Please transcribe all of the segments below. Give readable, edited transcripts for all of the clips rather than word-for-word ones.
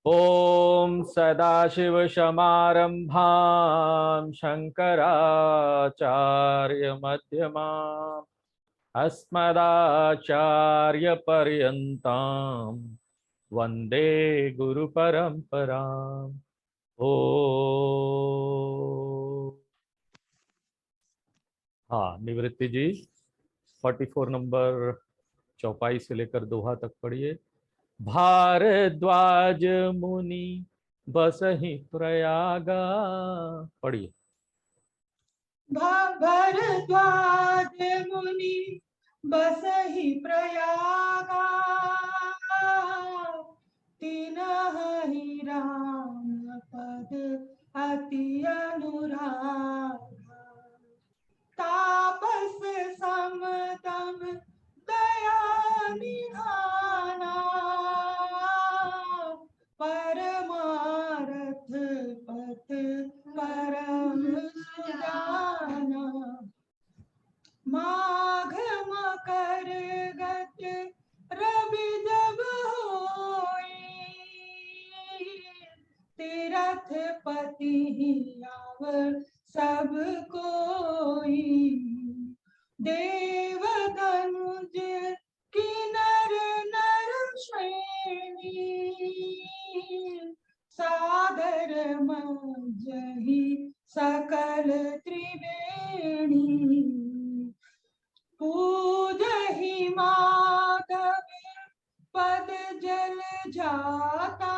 ओम सदाशिवसमारंभां शंकराचार्यमध्यमाम् अस्मदाचार्यपर्यन्तां वन्दे गुरुपरम्पराम्। ओ हाँ, निवृत्ति जी 44 नंबर चौपाई से लेकर दोहा तक पढ़िए। भारद्वाज मुनि बसहि प्रयागा, पढ़िए। भारद्वाज मुनि बसहि प्रयागा, तिनहि राम पद अति अनुरागा। तापस समदम दया निधाना, परमारथ पथ परम सुजाना। माघ मकर गत रवि जब होई, तीरथ पति आवर सब कोई। देव धनुज किन्नर नर श्रेणी, सादर मजहि सकल त्रिवेणी। पूजहि माधव पद जल जाता,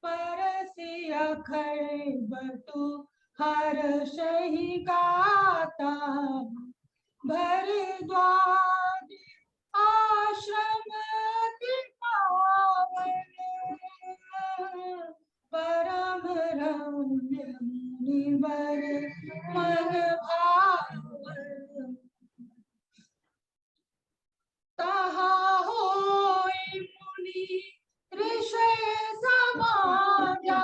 परसि अखय बटु हर्षहि गाता। भरद्वाज आश्रम अति पावन, परम रम्य मुनिवर मन भावन। तहा होई मुनि ऋषि समाजा,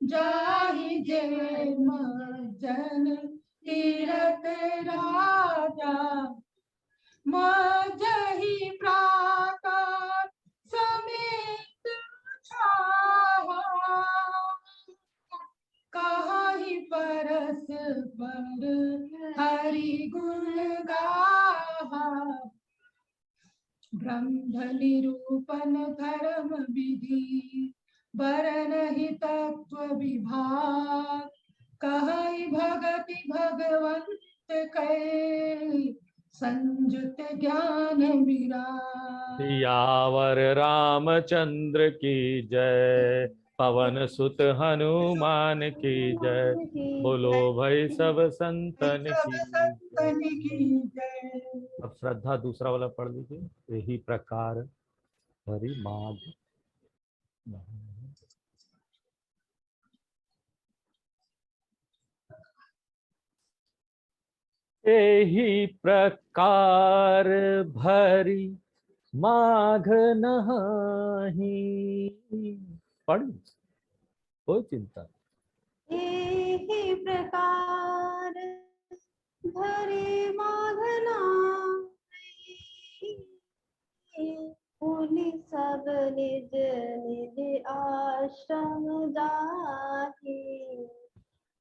जाहि जन्म जन तीरथ राजा। मजहि प्रातः समेत छाया, कहि परस पर हरि गुण गाहा। ब्रह्म निरूपण धर्म विधि, बरनहि तत्व विभाग। कहहि भगति भगवंत कै, संजुत ज्ञान विराग। सियावर रामचंद्र की जय, पवन सुत हनुमान की जय। बोलो भाई सब संतन सब की जय। संतन की जय। अब श्रद्धा दूसरा वाला पढ़ लीजिए। यही प्रकार हरि माघ। यही प्रकार भरी माघ नहाही, पढ़, कोई चिंता नहीं। एहि प्रकार भरी माघ नहाई, मुनि सब निज निज आश्रम जाहि।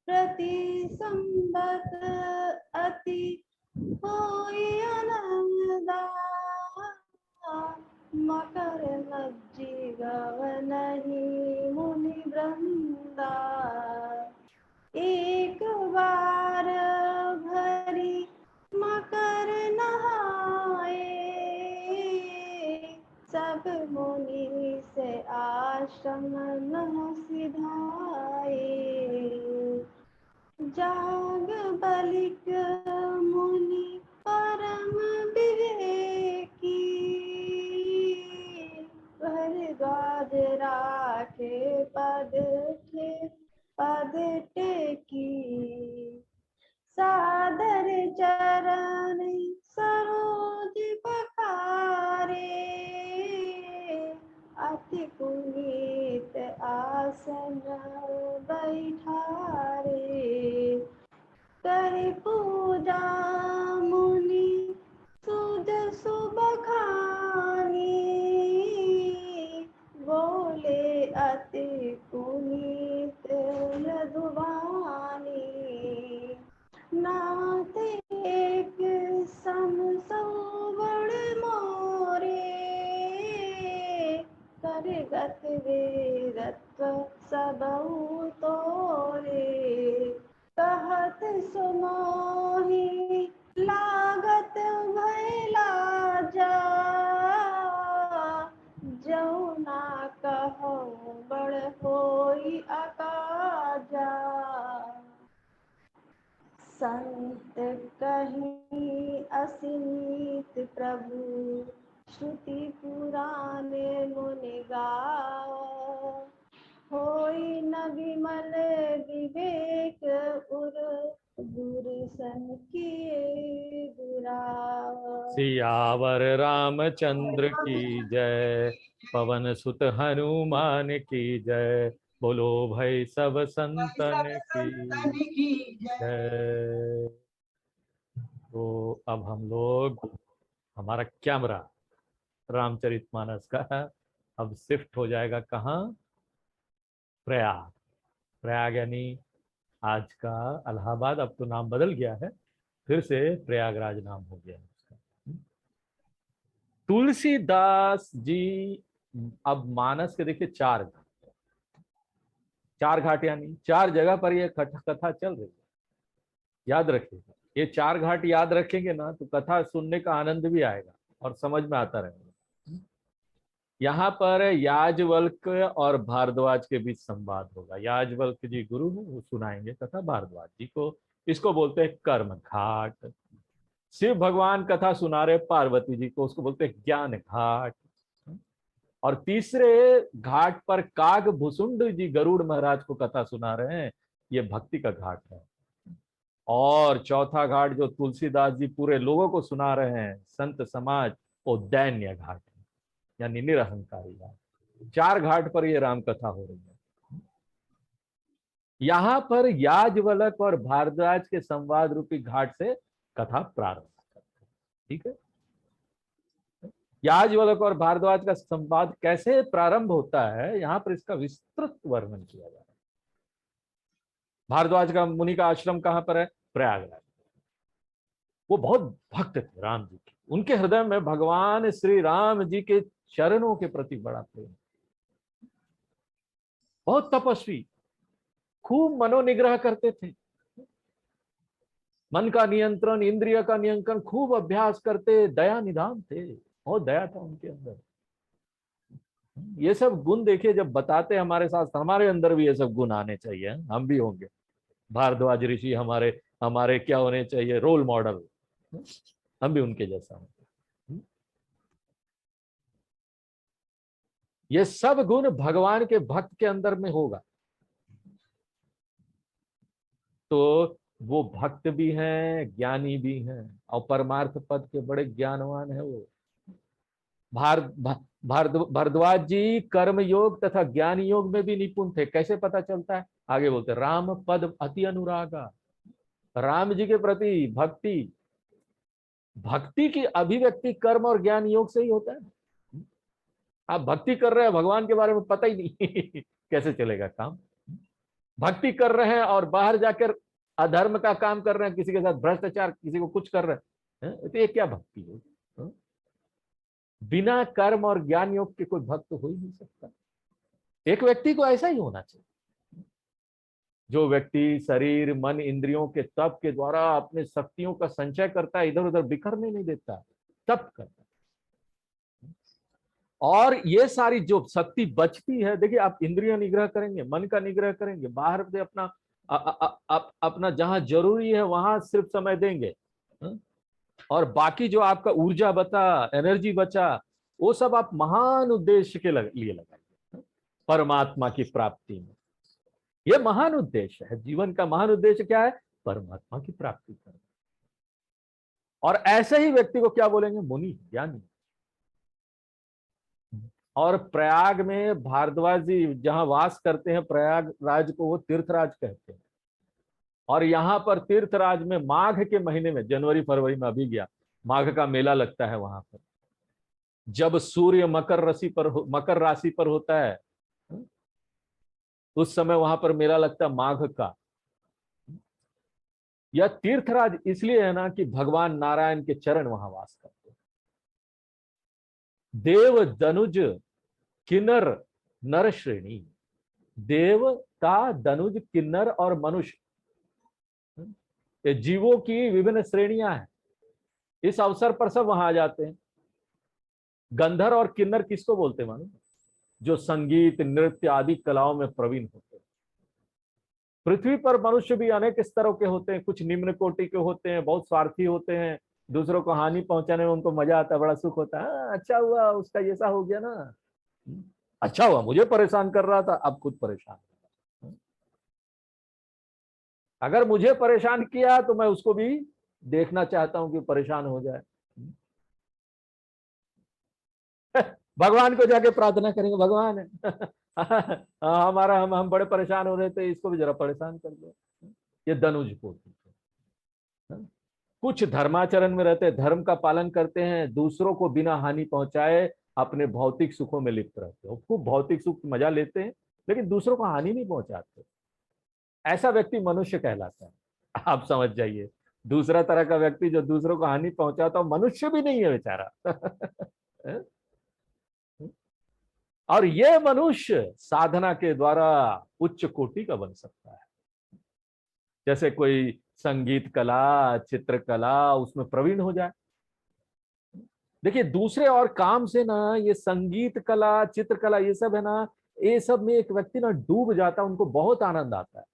प्रति संबत अति होई आनंदा, मकर मज्जि गवनहि मुनि वृंदा। एक बार भरी मकर नहाए, सब मुनि से आश्रम नह सिधाए। जाग बलिक मुनि परम विवेकी, भरद्वाज राखे पद टेकी। सादर चरण सरोज पखारे, अति पुनीत आसन बैठारे। कर पूजा मुनि सुध सुबखानी, अति पुनीत मृदुवाणी नाथ एक सम सौवर्ण मोरे करगत वेदत्व सबहु तोरे कहत सुमोहि लागत भय लाजा जो ना कहो बड़ होई अकाजा संत कहीं असीमित प्रभु श्रुति पुराणे मुनि गाओ होई न विमल विवेक उर गुरु सन किए दुरावा। सियावर रामचंद्र की जय, पवन सुत हनुमान की जय, बोलो भाई सब संतन की संतन की जय। जय। तो अब हम लोग, हमारा कैमरा रामचरितमानस का अब शिफ्ट हो जाएगा कहाँ? प्रयाग। प्रयाग यानी आज का इलाहाबाद, अब तो नाम बदल गया है, फिर से प्रयागराज नाम हो गया है उसका। तुलसीदास जी, अब मानस के देखिए 4 घाट, 4 घाट यानी 4 जगह पर ये कथा चल रही है। याद रखिएगा, ये 4 घाट याद रखेंगे ना तो कथा सुनने का आनंद भी आएगा और समझ में आता रहेगा। यहाँ पर याज्ञवल्क्य और भारद्वाज के बीच संवाद होगा। याज्ञवल्क्य जी गुरु हैं, वो सुनाएंगे कथा भारद्वाज जी को। इसको बोलते हैं कर्म घाट। शिव भगवान कथा सुना रहे पार्वती जी को, उसको बोलते हैं ज्ञान घाट। और तीसरे घाट पर काग भुसुंड जी गरुड़ महाराज को कथा सुना रहे हैं, ये भक्ति का घाट है। और चौथा घाट जो तुलसीदास जी पूरे लोगों को सुना रहे हैं, संत समाज, वो दैन्य घाट है, यानी निरहंकारी घाट। 4 घाट पर ये राम कथा हो रही है। यहां पर याज्ञवल्क्य और भारद्वाज के संवाद रूपी घाट से कथा प्रारंभ करते हैं। ठीक है, याज्ञवल्क्य और भारद्वाज का संवाद कैसे प्रारंभ होता है, यहां पर इसका विस्तृत वर्णन किया जा रहा है। भारद्वाज का मुनि का आश्रम कहां पर है? प्रयागराज। वो बहुत भक्त थे राम जी के, उनके हृदय में भगवान श्री राम जी के चरणों के प्रति बड़ा प्रेम, बहुत तपस्वी, खूब मनोनिग्रह करते थे, मन का नियंत्रण, इंद्रिय का नियंत्रण खूब अभ्यास करते, दया निधान थे, बहुत दया था उनके अंदर। ये सब गुण देखिए जब बताते हमारे साथ, हमारे अंदर भी ये सब गुण आने चाहिए, हम भी होंगे। भारद्वाज ऋषि हमारे हमारे क्या होने चाहिए? रोल मॉडल, हम भी उनके जैसा होंगे। ये सब गुण भगवान के भक्त के अंदर में होगा तो वो भक्त भी हैं, ज्ञानी भी हैं, और परमार्थ पद के बड़े ज्ञानवान है वो। भारद्वाज जी कर्म योग तथा ज्ञान योग में भी निपुण थे। कैसे पता चलता है? आगे बोलते, राम पद अति अनुरागा। राम जी के प्रति भक्ति, भक्ति की अभिव्यक्ति कर्म और ज्ञान योग से ही होता है। आप भक्ति कर रहे हैं, भगवान के बारे में पता ही नहीं कैसे चलेगा काम? भक्ति कर रहे हैं और बाहर जाकर अधर्म का काम कर रहे हैं, किसी के साथ भ्रष्टाचार, किसी को कुछ कर रहे हैं, तो ये क्या भक्ति होगी? बिना कर्म और ज्ञान योग के कोई भक्त हो ही नहीं सकता। एक व्यक्ति को ऐसा ही होना चाहिए, जो व्यक्ति शरीर मन इंद्रियों के तप के द्वारा अपने शक्तियों का संचय करता है, इधर उधर बिखरने नहीं देता, तप करता है। और ये सारी जो शक्ति बचती है, देखिए आप इंद्रिय निग्रह करेंगे, मन का निग्रह करेंगे, बाहर से अपना अपना जहां जरूरी है वहां सिर्फ समय देंगे, और बाकी जो आपका ऊर्जा बचा, एनर्जी बचा, वो सब आप महान उद्देश्य के लिए लगाइए, परमात्मा की प्राप्ति में। यह महान उद्देश्य है जीवन का। महान उद्देश्य क्या है? परमात्मा की प्राप्ति करना। और ऐसे ही व्यक्ति को क्या बोलेंगे? मुनि, ज्ञानी। और प्रयाग में भारद्वाज जी जहां वास करते हैं, प्रयागराज को वो तीर्थराज कहते हैं। और यहाँ पर तीर्थराज में माघ के महीने में, जनवरी फरवरी में अभी गया, माघ का मेला लगता है वहां पर। जब सूर्य मकर राशि पर होता है, उस समय वहां पर मेला लगता माघ का। यह तीर्थराज इसलिए है ना कि भगवान नारायण के चरण वहां वास करते हैं। देव दनुज किन्नर नर श्रेणी, देवता दनुज किन्नर और मनुष्य, ये जीवों की विभिन्न श्रेणियां हैं। इस अवसर पर सब वहां आ जाते हैं। गंधर्व और किन्नर किसको बोलते हैं मालूम? जो संगीत नृत्य आदि कलाओं में प्रवीण होते हैं। पृथ्वी पर मनुष्य भी अनेक स्तरों के होते हैं, कुछ निम्न कोटि के होते हैं, बहुत स्वार्थी होते हैं, दूसरों को हानि पहुंचाने में उनको मजा आता है, बड़ा सुख होता है। अच्छा हुआ उसका जैसा हो गया ना, अच्छा हुआ, मुझे परेशान कर रहा था, अब खुद परेशान। अगर मुझे परेशान किया तो मैं उसको भी देखना चाहता हूं कि परेशान हो जाए। भगवान को जाके प्रार्थना करेंगे, भगवान हमारा हम बड़े परेशान हो रहे थे, इसको भी जरा परेशान कर दो। ये दनुज कोटि। कुछ धर्माचरण में रहते हैं, धर्म का पालन करते हैं, दूसरों को बिना हानि पहुंचाए अपने भौतिक सुखों में लिप्त रहते हैं, खूब भौतिक सुख मजा लेते हैं, लेकिन दूसरों को हानि नहीं पहुंचाते। ऐसा व्यक्ति मनुष्य कहलाता है। आप समझ जाइए, दूसरा तरह का व्यक्ति जो दूसरों को हानि पहुंचाता हो, मनुष्य भी नहीं है बेचारा। और ये मनुष्य साधना के द्वारा उच्च कोटि का बन सकता है। जैसे कोई संगीत कला, चित्रकला, उसमें प्रवीण हो जाए। देखिए, दूसरे और काम से ना, ये संगीत कला, चित्रकला, ये सब है ना, ये सब में एक व्यक्ति ना डूब जाता है, उनको बहुत आनंद आता है।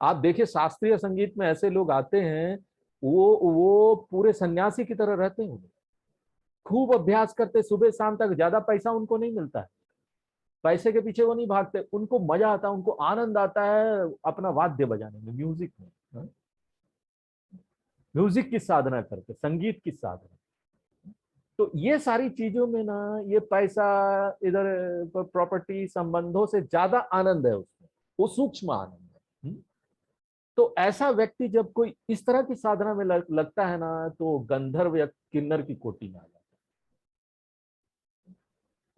आप देखिए, शास्त्रीय संगीत में ऐसे लोग आते हैं, वो पूरे सन्यासी की तरह रहते हैं, खूब अभ्यास करते, सुबह शाम तक। ज्यादा पैसा उनको नहीं मिलता है, पैसे के पीछे वो नहीं भागते, उनको मजा आता है, उनको आनंद आता है अपना वाद्य बजाने में, म्यूजिक में। म्यूजिक की साधना करते, संगीत की साधना। तो ये सारी चीजों में ना, ये पैसा, इधर प्रॉपर्टी, संबंधों से ज्यादा आनंद है उसमें, वो सूक्ष्म आनंद है। तो ऐसा व्यक्ति जब कोई इस तरह की साधना में लगता है ना, तो गंधर्व या किन्नर की कोटि में आ जाता है।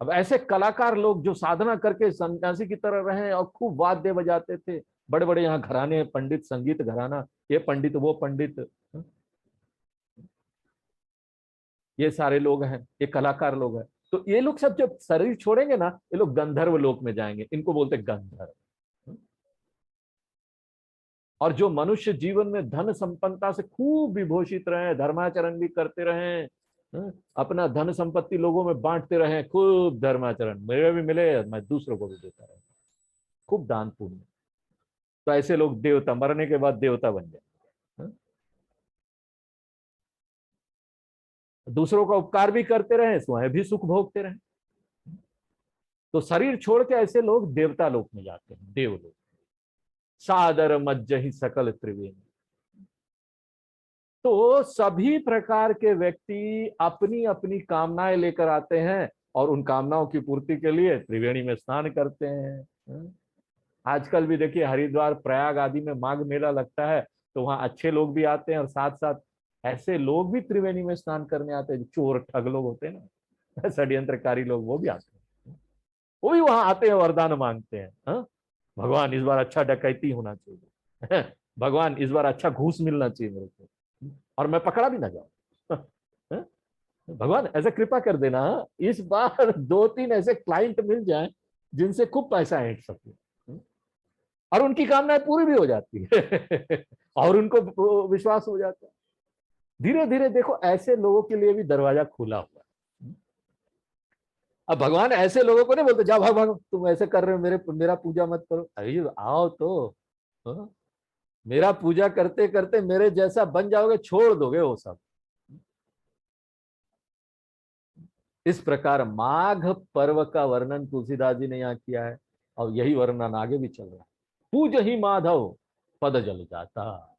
अब ऐसे कलाकार लोग जो साधना करके सन्यासी की तरह रहे और खूब वाद्य बजाते थे, बड़े बड़े यहाँ घराने, पंडित, संगीत घराना, ये पंडित वो पंडित, ये सारे लोग हैं, ये कलाकार लोग हैं। तो ये लोग सब जब शरीर छोड़ेंगे ना, ये लोग गंधर्व लोक में जाएंगे, इनको बोलते गंधर्व। और जो मनुष्य जीवन में धन संपन्नता से खूब विभूषित रहे, धर्माचरण भी करते रहे, अपना धन संपत्ति लोगों में बांटते रहे, खूब धर्माचरण, मेरे भी मिले, मैं दूसरों को भी देता रहे, खूब दान पुण्य, तो ऐसे लोग देवता, मरने के बाद देवता बन जाए। दूसरों का उपकार भी करते रहे, स्वयं भी सुख भोगते रहे। तो शरीर छोड़ के ऐसे लोग देवता लोक में जाते हैं, देवलोक। सादर मज्जहि सकल त्रिवेणी। तो सभी प्रकार के व्यक्ति अपनी अपनी कामनाएं लेकर आते हैं और उन कामनाओं की पूर्ति के लिए त्रिवेणी में स्नान करते हैं। आजकल भी देखिए, हरिद्वार, प्रयाग आदि में माघ मेला लगता है, तो वहां अच्छे लोग भी आते हैं और साथ साथ ऐसे लोग भी त्रिवेणी में स्नान करने आते हैं, चोर ठग लोग होते हैं ना, षड्यंत्रकारी लोग, वो भी आते हैं, वो भी वहां आते हैं, वरदान मांगते हैं। भगवान इस बार अच्छा डकैती होना चाहिए, भगवान इस बार अच्छा घूस मिलना चाहिए मेरे को, और मैं पकड़ा भी ना जाऊं। भगवान ऐसा कृपा कर देना, इस बार 2-3 ऐसे क्लाइंट मिल जाएं जिनसे खूब पैसा ऐंठ सके, और उनकी कामनाएं पूरी भी हो जाती है और उनको विश्वास हो जाता है। धीरे धीरे देखो, ऐसे लोगों के लिए भी दरवाजा खुला हुआ है। अब भगवान ऐसे लोगों को नहीं बोलते जाओ भगवान तुम ऐसे कर रहे हो, मेरा पूजा मत करो। अरे आओ तो, हाँ? मेरा पूजा करते करते मेरे जैसा बन जाओगे, छोड़ दोगे वो सब। इस प्रकार माघ पर्व का वर्णन तुलसीदास जी ने यहाँ किया है, और यही वर्णन आगे भी चल रहा है। पूज ही माधव पद जल जाता।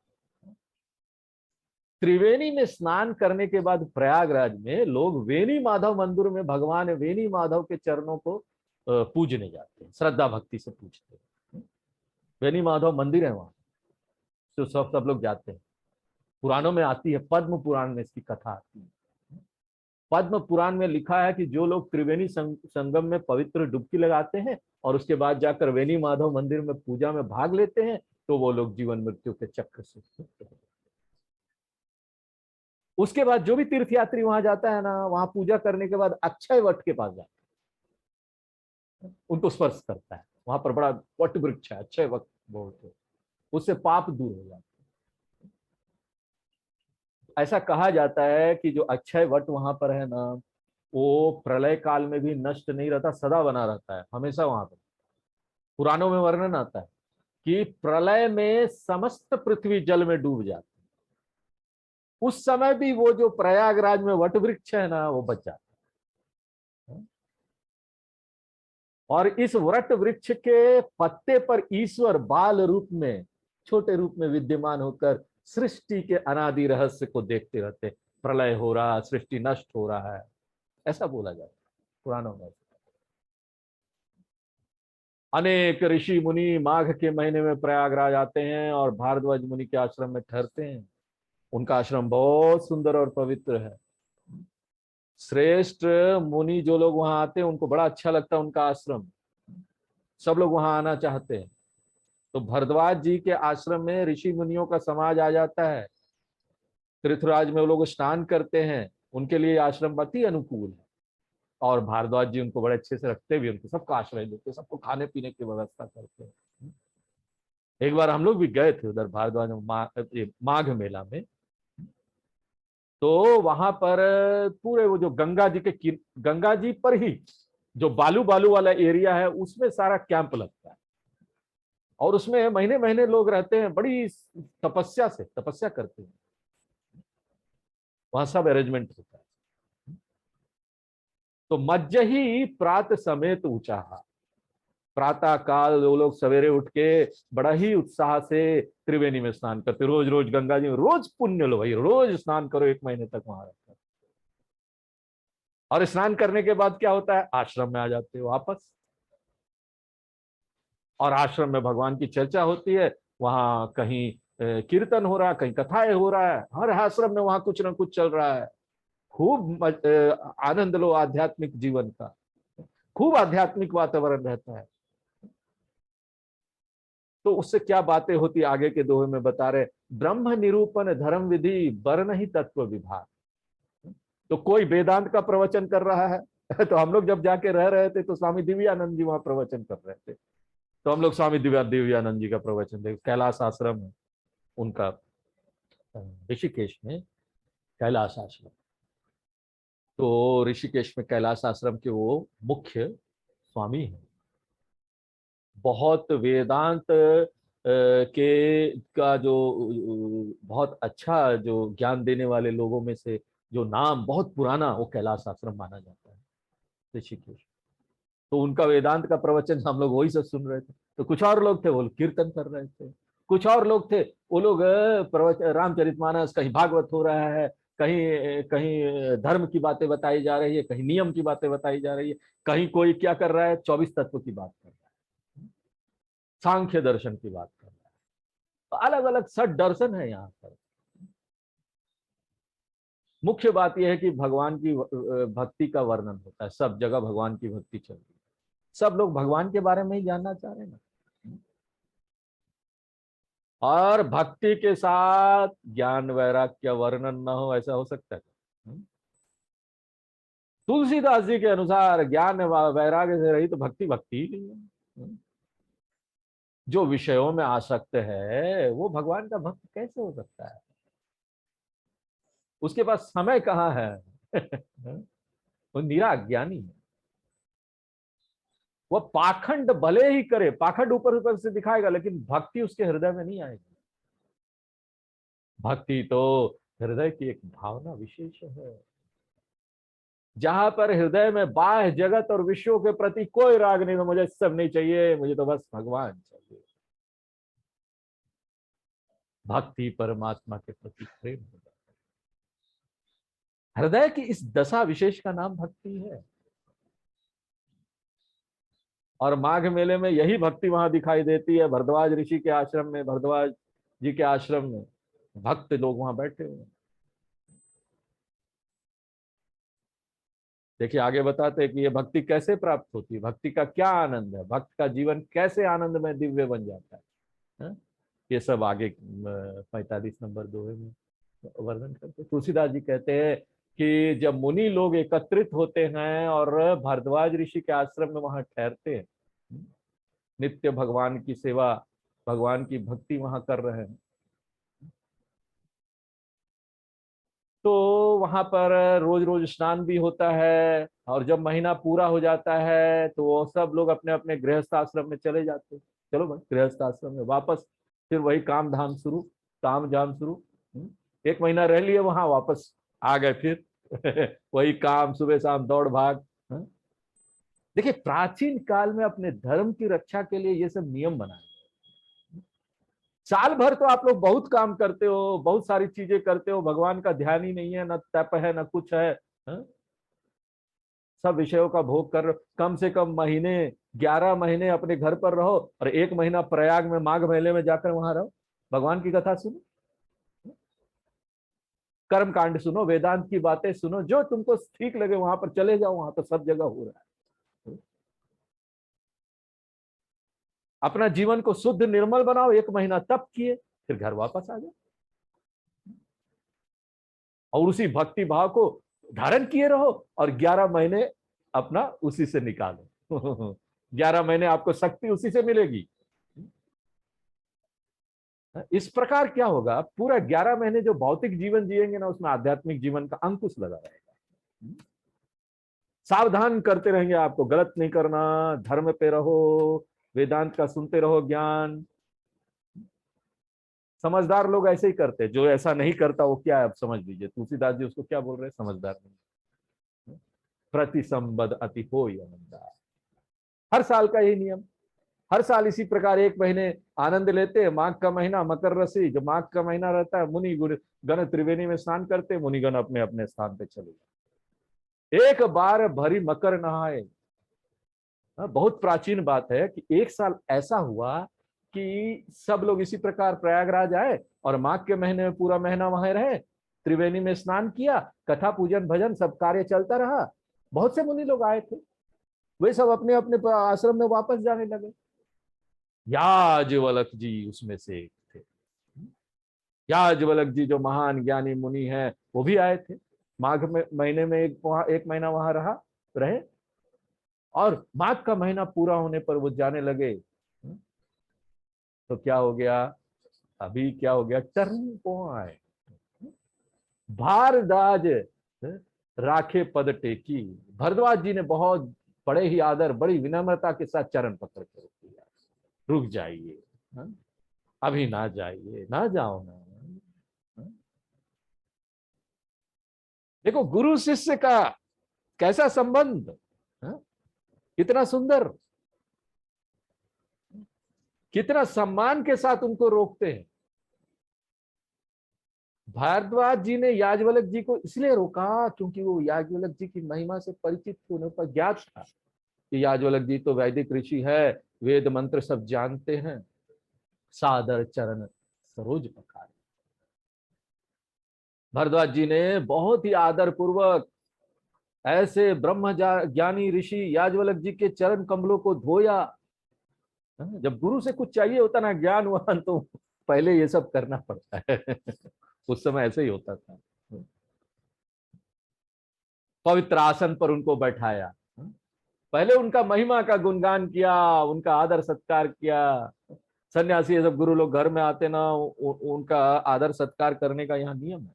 त्रिवेणी में स्नान करने के बाद प्रयागराज में लोग वेणी माधव मंदिर में भगवान वेणी माधव के चरणों को पूजने जाते हैं, श्रद्धा भक्ति से पूजते हैं। वेणी माधव मंदिर है वहां, तो सब लोग जाते हैं। पुराणों में आती है, पद्म पुराण में इसकी कथा आती है। पद्म पुराण में लिखा है कि जो लोग त्रिवेणी संगम में पवित्र डुबकी लगाते हैं और उसके बाद जाकर वेणी माधव मंदिर में पूजा में भाग लेते हैं, तो वो लोग जीवन मृत्यु के चक्र से मुक्त होते हैं। उसके बाद जो भी तीर्थयात्री वहां जाता है ना, वहां पूजा करने के बाद अक्षय वट के पास जाता है, उनको स्पर्श करता है। वहां पर बड़ा वट वृक्ष है, अक्षय वट बोलते हैं, उससे पाप दूर हो जाते हैं। ऐसा कहा जाता है कि जो अक्षय वट वहां पर है ना, वो प्रलय काल में भी नष्ट नहीं रहता, सदा बना रहता है, हमेशा वहां पर। पुराणों में वर्णन आता है कि प्रलय में समस्त पृथ्वी जल में डूब जाती, उस समय भी वो जो प्रयागराज में वट वृक्ष है ना, वो बच जाता है। और इस वट वृक्ष के पत्ते पर ईश्वर बाल रूप में, छोटे रूप में विद्यमान होकर सृष्टि के अनादि रहस्य को देखते रहते। प्रलय हो रहा, सृष्टि नष्ट हो रहा है, ऐसा बोला जाता है पुराणों में। अनेक ऋषि मुनि माघ के महीने में प्रयागराज आते हैं और भारद्वाज मुनि के आश्रम में ठहरते हैं। उनका आश्रम बहुत सुंदर और पवित्र है। श्रेष्ठ मुनि जो लोग वहां आते हैं, उनको बड़ा अच्छा लगता है उनका आश्रम, सब लोग वहां आना चाहते हैं। तो भरद्वाज जी के आश्रम में ऋषि मुनियों का समाज आ जाता है। तीर्थराज में वो लोग स्नान करते हैं, उनके लिए आश्रम अति अनुकूल है। और भारद्वाज जी उनको बड़े अच्छे से रखते भी, उनको सबका आश्रय देते, सबको खाने पीने की व्यवस्था करते हैं। एक बार हम लोग भी गए थे उधर भारद्वाज माघ मेला में। तो वहां पर पूरे वो जो गंगा जी पर ही जो बालू बालू वाला एरिया है, उसमें सारा कैंप लगता है और उसमें महीने महीने लोग रहते हैं, बड़ी तपस्या करते हैं। वहां सब अरेंजमेंट होता है। तो मज्जही प्रात समेत ऊंचा, प्रातः काल वो लोग सवेरे उठ के बड़ा ही उत्साह से त्रिवेणी में स्नान करते। रोज रोज गंगा जी में रोज पुण्य लो भाई, रोज स्नान करो, 1 महीने तक वहां रहते। और स्नान करने के बाद क्या होता है, आश्रम में आ जाते हो वापस। और आश्रम में भगवान की चर्चा होती है, वहां कहीं कीर्तन हो रहा है, कहीं कथाएं हो रहा है, हर आश्रम में वहां कुछ ना कुछ चल रहा है। खूब आनंद लो आध्यात्मिक जीवन का, खूब आध्यात्मिक वातावरण रहता है। तो उससे क्या बातें होती आगे के दोहे में बता रहे, ब्रह्म निरूपण धर्म विधि वर्ण ही तत्व विभाग। तो कोई वेदांत का प्रवचन कर रहा है तो हम लोग जब जाके रह रहे थे तो स्वामी दिव्यानंद जी वहां प्रवचन कर रहे थे, तो हम लोग स्वामी दिव्यानंद जी का प्रवचन देख, कैलाश आश्रम है उनका, ऋषिकेश में कैलाश आश्रम। तो ऋषिकेश में कैलाश आश्रम के वो मुख्य स्वामी हैं। बहुत वेदांत के का जो बहुत अच्छा जो ज्ञान देने वाले लोगों में से जो नाम बहुत पुराना, वो कैलाश आश्रम माना जाता है ऋषिकेश। तो उनका वेदांत का प्रवचन हम लोग वही सब सुन रहे थे। तो कुछ और लोग थे, वो कीर्तन कर रहे थे। कुछ और लोग थे, वो लोग प्रवचन रामचरितमानस, कहीं भागवत हो रहा है, कहीं कहीं धर्म की बातें बताई जा रही है, कहीं नियम की बातें बताई जा रही है, कहीं कोई क्या कर रहा है, 24 तत्व की बात कर रहा है, सांख्य दर्शन की बात कर रहा है। तो अलग अलग 6 दर्शन है यहाँ पर। मुख्य बात यह है कि भगवान की भक्ति का वर्णन होता है, सब जगह भगवान की भक्ति चल रही है, सब लोग भगवान के बारे में ही जानना चाह रहे हैं ना। और भक्ति के साथ ज्ञान वैराग्य वर्णन न हो, ऐसा हो सकता है? तुलसीदास जी के अनुसार ज्ञान वैराग्य से रही तो भक्ति भक्ति ही नहीं है। जो विषयों में आसक्त है वो भगवान का भक्त कैसे हो सकता है? उसके पास समय कहाँ है वो निरा ज्ञानी है। वह पाखंड भले ही करे, पाखंड ऊपर ऊपर से दिखाएगा, लेकिन भक्ति उसके हृदय में नहीं आएगी। भक्ति तो हृदय की एक भावना विशेष है, जहां पर हृदय में बाह्य जगत और विषयों के प्रति कोई राग नहीं, तो मुझे सब नहीं चाहिए, मुझे तो बस भगवान चाहिए। भक्ति परमात्मा के प्रति प्रेम हो जाता है। हृदय की इस दशा विशेष का नाम भक्ति है। और माघ मेले में यही भक्ति वहां दिखाई देती है। भरद्वाज ऋषि के आश्रम में, भरद्वाज जी के आश्रम में भक्त लोग वहां बैठे हुए हैं। देखिए आगे बताते हैं कि ये भक्ति कैसे प्राप्त होती है, भक्ति का क्या आनंद है, भक्त का जीवन कैसे आनंद में दिव्य बन जाता है, हाँ? ये सब आगे 45 नंबर दोहे में वर्णन करते हैं। तुलसीदास जी कहते हैं कि जब मुनि लोग एकत्रित होते हैं और भारद्वाज ऋषि के आश्रम में वहां ठहरते हैं, नित्य भगवान की सेवा, भगवान की भक्ति वहां कर रहे हैं, तो वहां पर रोज रोज स्नान भी होता है, और जब महीना पूरा हो जाता है तो वो सब लोग अपने अपने गृहस्थ आश्रम में चले जाते हैं। चलो भाई गृहस्थ आश्रम में वापस फिर वही काम धाम शुरू, ताम झाम शुरू। एक महीना रह लिए वहां, वापस आ गए फिर वही काम, सुबह शाम दौड़ भाग। देखिए प्राचीन काल में अपने धर्म की रक्षा के लिए ये सब नियम बनाए। साल भर तो आप लोग बहुत काम करते हो, बहुत सारी चीजें करते हो, भगवान का ध्यान ही नहीं है, न तप है न कुछ है, हा? सब विषयों का भोग कर। कम से कम महीने 11 महीने अपने घर पर रहो और 1 महीना प्रयाग में माघ मेले में जाकर वहां रहो, भगवान की कथा सुनो, कर्म कांड सुनो, वेदांत की बातें सुनो, जो तुमको ठीक लगे वहां पर चले जाओ, वहां तो सब जगह हो रहा है। अपना जीवन को शुद्ध निर्मल बनाओ, 1 महीना तप किए, फिर घर वापस आ जाओ और उसी भक्ति भाव को धारण किए रहो, और 11 महीने अपना उसी से निकालो 11 महीने आपको शक्ति उसी से मिलेगी। इस प्रकार क्या होगा, पूरा 11 महीने जो भौतिक जीवन जिएंगे ना, उसमें आध्यात्मिक जीवन का अंकुश लगा रहेगा। सावधान करते रहेंगे आपको, गलत नहीं करना, धर्म पे रहो, वेदांत का सुनते रहो ज्ञान। समझदार लोग ऐसे ही करते हैं, जो ऐसा नहीं करता वो क्या है अब समझ लीजिए। तुलसीदास जी उसको क्या बोल रहे हैं, समझदार नहीं। प्रति संबद अति हो आनंदा, हर साल का यही नियम, हर साल इसी प्रकार 1 महीने आनंद लेते हैं। माघ का महीना मकर राशि, जो माघ का महीना रहता है, मुनि गण त्रिवेणी में स्नान करते, मुनिगण अपने अपने स्थान पे चले जाते, एक बार भरी मकर नहाए। बहुत प्राचीन बात है कि एक साल ऐसा हुआ कि सब लोग इसी प्रकार प्रयागराज आए और माघ के महीने में पूरा महीना वहां रहे, त्रिवेणी में स्नान किया, कथा पूजन भजन सब कार्य चलता रहा। बहुत से मुनि लोग आए थे, वे सब अपने अपने आश्रम में वापस जाने लगे। याज्वलक जी उसमें से एक थे। याज्वलक जी जो महान ज्ञानी मुनि हैं, वो भी आए थे, माघ में महीने में एक महीना वहां रहे, और माघ का महीना पूरा होने पर वो जाने लगे। तो क्या हो गया, अभी क्या हो गया, टर्निंग पॉइंट आए। भारद्वाज राखे पद टेकी, भरद्वाज जी ने बहुत बड़े ही आदर, बड़ी विनम्रता के साथ चरण पकड़ के रोक दिया, रुक जाइए, अभी ना जाइए, ना जाओ ना। देखो गुरु शिष्य का कैसा संबंध, कितना सुंदर, कितना सम्मान के साथ उनको रोकते हैं। भारद्वाज जी ने याज्वलक जी को इसलिए रोका क्योंकि वो याज्वलक जी की महिमा से परिचित होने पर ज्ञात था कि याज्वलक जी तो वैदिक ऋषि है, वेद मंत्र सब जानते हैं। सादर चरण सरोज पखारे, भारद्वाज जी ने बहुत ही आदर पूर्वक ऐसे ब्रह्म ज्ञानी ऋषि याज्वलक जी के चरण कमलों को धोया। जब गुरु से कुछ चाहिए होता ना, ज्ञान वान, तो पहले ये सब करना पड़ता है उस समय ऐसे ही होता था। पवित्र आसन पर उनको बैठाया, पहले उनका महिमा का गुणगान किया, उनका आदर सत्कार किया। सन्यासी ये सब गुरु लोग घर में आते ना, उनका आदर सत्कार करने का यहाँ नियम है।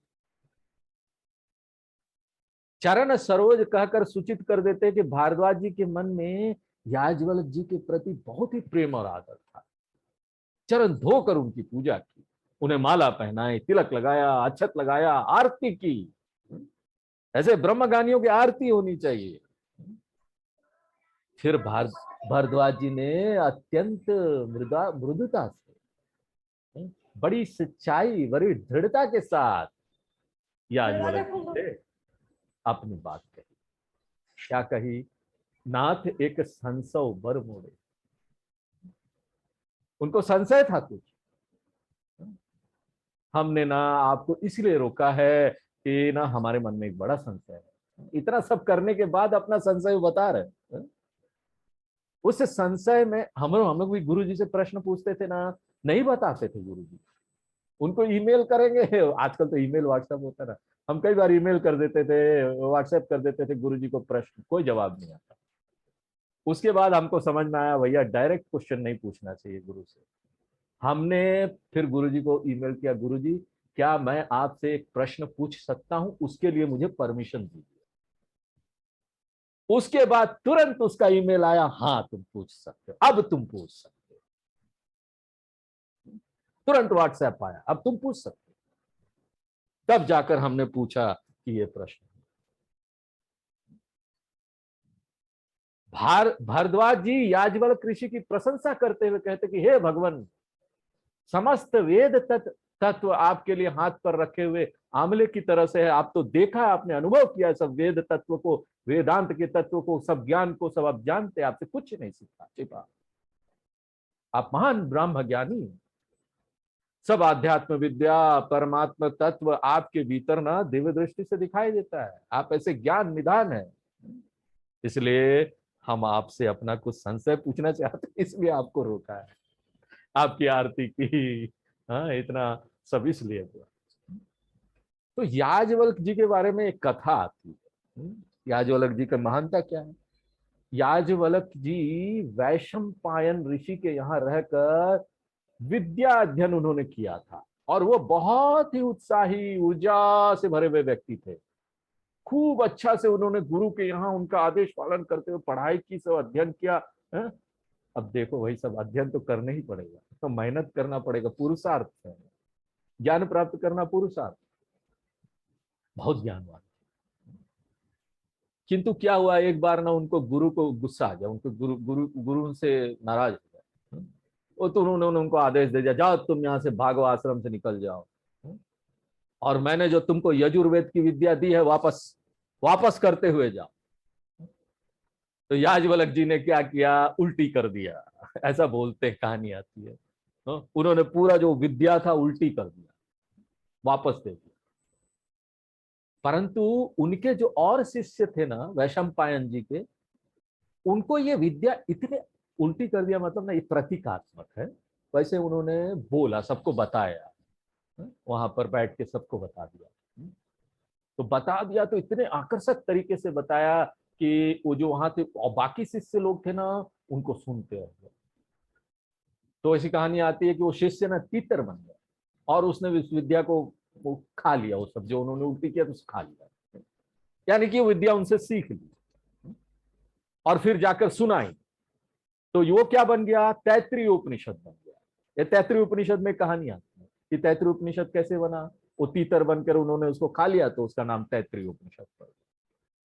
चरण सरोज कहकर सूचित कर देते कि भारद्वाज जी के मन में याज्वलक जी के प्रति बहुत ही प्रेम और आदर था। चरण धोकर उनकी पूजा की, उन्हें माला पहनाए, तिलक लगाया, अक्षत लगाया, आरती की। ऐसे ब्रह्मगानियों की आरती होनी चाहिए। फिर भारद्वाज जी ने अत्यंत मृदुता से, बड़ी सच्चाई, बड़ी दृढ़ता के साथ याज्वलक जी से अपनी बात कही। क्या कही, नाथ एक संशय बर मोड़े। उनको संशय था कुछ, हमने ना आपको इसलिए रोका है कि ना हमारे मन में एक बड़ा संशय है, इतना सब करने के बाद अपना संशय बता रहे। उस संशय में हम लोग भी गुरु जी से प्रश्न पूछते थे ना, नहीं बताते थे गुरु जी। उनको ईमेल करेंगे, आजकल तो ईमेल व्हाट्सएप होता है, हम कई बार ईमेल कर देते थे, व्हाट्सएप कर देते थे गुरु जी को, प्रश्न कोई जवाब नहीं आता। उसके बाद हमको समझ में आया भैया डायरेक्ट क्वेश्चन नहीं पूछना चाहिए गुरु से। हमने फिर गुरु जी को ईमेल किया, गुरु जी क्या मैं आपसे एक प्रश्न पूछ सकता हूं, उसके लिए मुझे परमिशन दीजिए। उसके बाद तुरंत उसका ईमेल आया, हाँ तुम पूछ सकते हो, अब तुम पूछ सकते हो। तुरंत व्हाट्सएप आया, अब तुम पूछ सकते हो। तब जाकर हमने पूछा कि ये प्रश्न। भारद्वाज जी याज्ञवल्क्य ऋषि की प्रशंसा करते हुए कहते कि हे भगवान, समस्त वेद तत्व आपके लिए हाथ पर रखे हुए आंवले की तरह से है। आप तो देखा, आपने अनुभव किया सब वेद तत्व को, वेदांत के तत्व को, सब ज्ञान को, सब आप जानते, आपसे कुछ नहीं सीखा छिपा। आप महान ब्रह्म ज्ञानी, सब आध्यात्म विद्या, परमात्मा तत्व आपके भीतर ना दिव्य दृष्टि से दिखाई देता है। आप ऐसे ज्ञान निधान है, इसलिए हम आपसे अपना कुछ संशय पूछना चाहते हैं, इसलिए आपको रोका है, आपकी आरती की। हाँ, इतना सब इसलिए हुआ। तो याज्ञवल्क्य जी के बारे में एक कथा आती है। याज्ञवल्क्य जी का महानता क्या है? याज्ञवल्क्य जी वैशंपायन ऋषि के यहाँ रहकर विद्या अध्ययन उन्होंने किया था, और वो बहुत ही उत्साही, ऊर्जा से भरे हुए व्यक्ति थे। खूब अच्छा से उन्होंने गुरु के यहाँ उनका आदेश पालन करते हुए पढ़ाई की, सब अध्ययन किया है? अब देखो वही सब अध्ययन तो करना ही पड़ेगा, तो मेहनत करना पड़ेगा, पुरुषार्थ है, ज्ञान प्राप्त करना पुरुषार्थ। बहुत ज्ञानवान, किंतु क्या हुआ, एक बार ना उनको गुरु को गुस्सा आ गया, उनको गुरु उनसे नाराज हो गया। वो तो उन्होंने उनको आदेश दे दिया, जाओ तुम यहाँ से भागो, आश्रम से निकल जाओ, और मैंने जो तुमको यजुर्वेद की विद्या दी है वापस करते हुए जाओ। तो याज्ञवल्क्य जी ने क्या किया, उल्टी कर दिया, ऐसा बोलते हैं, कहानी आती है। उन्होंने पूरा जो विद्या था उल्टी कर दिया, वापस दे दिया। परंतु उनके जो और शिष्य थे ना वैशंपायन जी के, उनको ये विद्या इतने उल्टी कर दिया, मतलब ना ये प्रतीकात्मक है, वैसे उन्होंने बोला, सबको बताया, वहां पर बैठ के सबको बता दिया। तो बता दिया तो इतने आकर्षक तरीके से बताया कि वो जो वहां थे और बाकी शिष्य लोग थे ना, उनको सुनते रहे। तो ऐसी कहानी आती है कि वो शिष्य ना तीतर बन गया, और उसने विद्या को वो खा लिया, वो सब जो उन्होंने उल्टी किया तो खा लिया, यानी कि वो विद्या उनसे सीख ली और फिर जाकर सुनाई। तो वो क्या बन गया, तैत्तिरीय उपनिषद बन गया। ये तैत्तिरीय उपनिषद में कहानी आती है कि तैत्तिरीय उपनिषद कैसे बना। वो तीतर बनकर उन्होंने उसको खा लिया, तो उसका नाम तैत्तिरीय उपनिषद पड़ गया।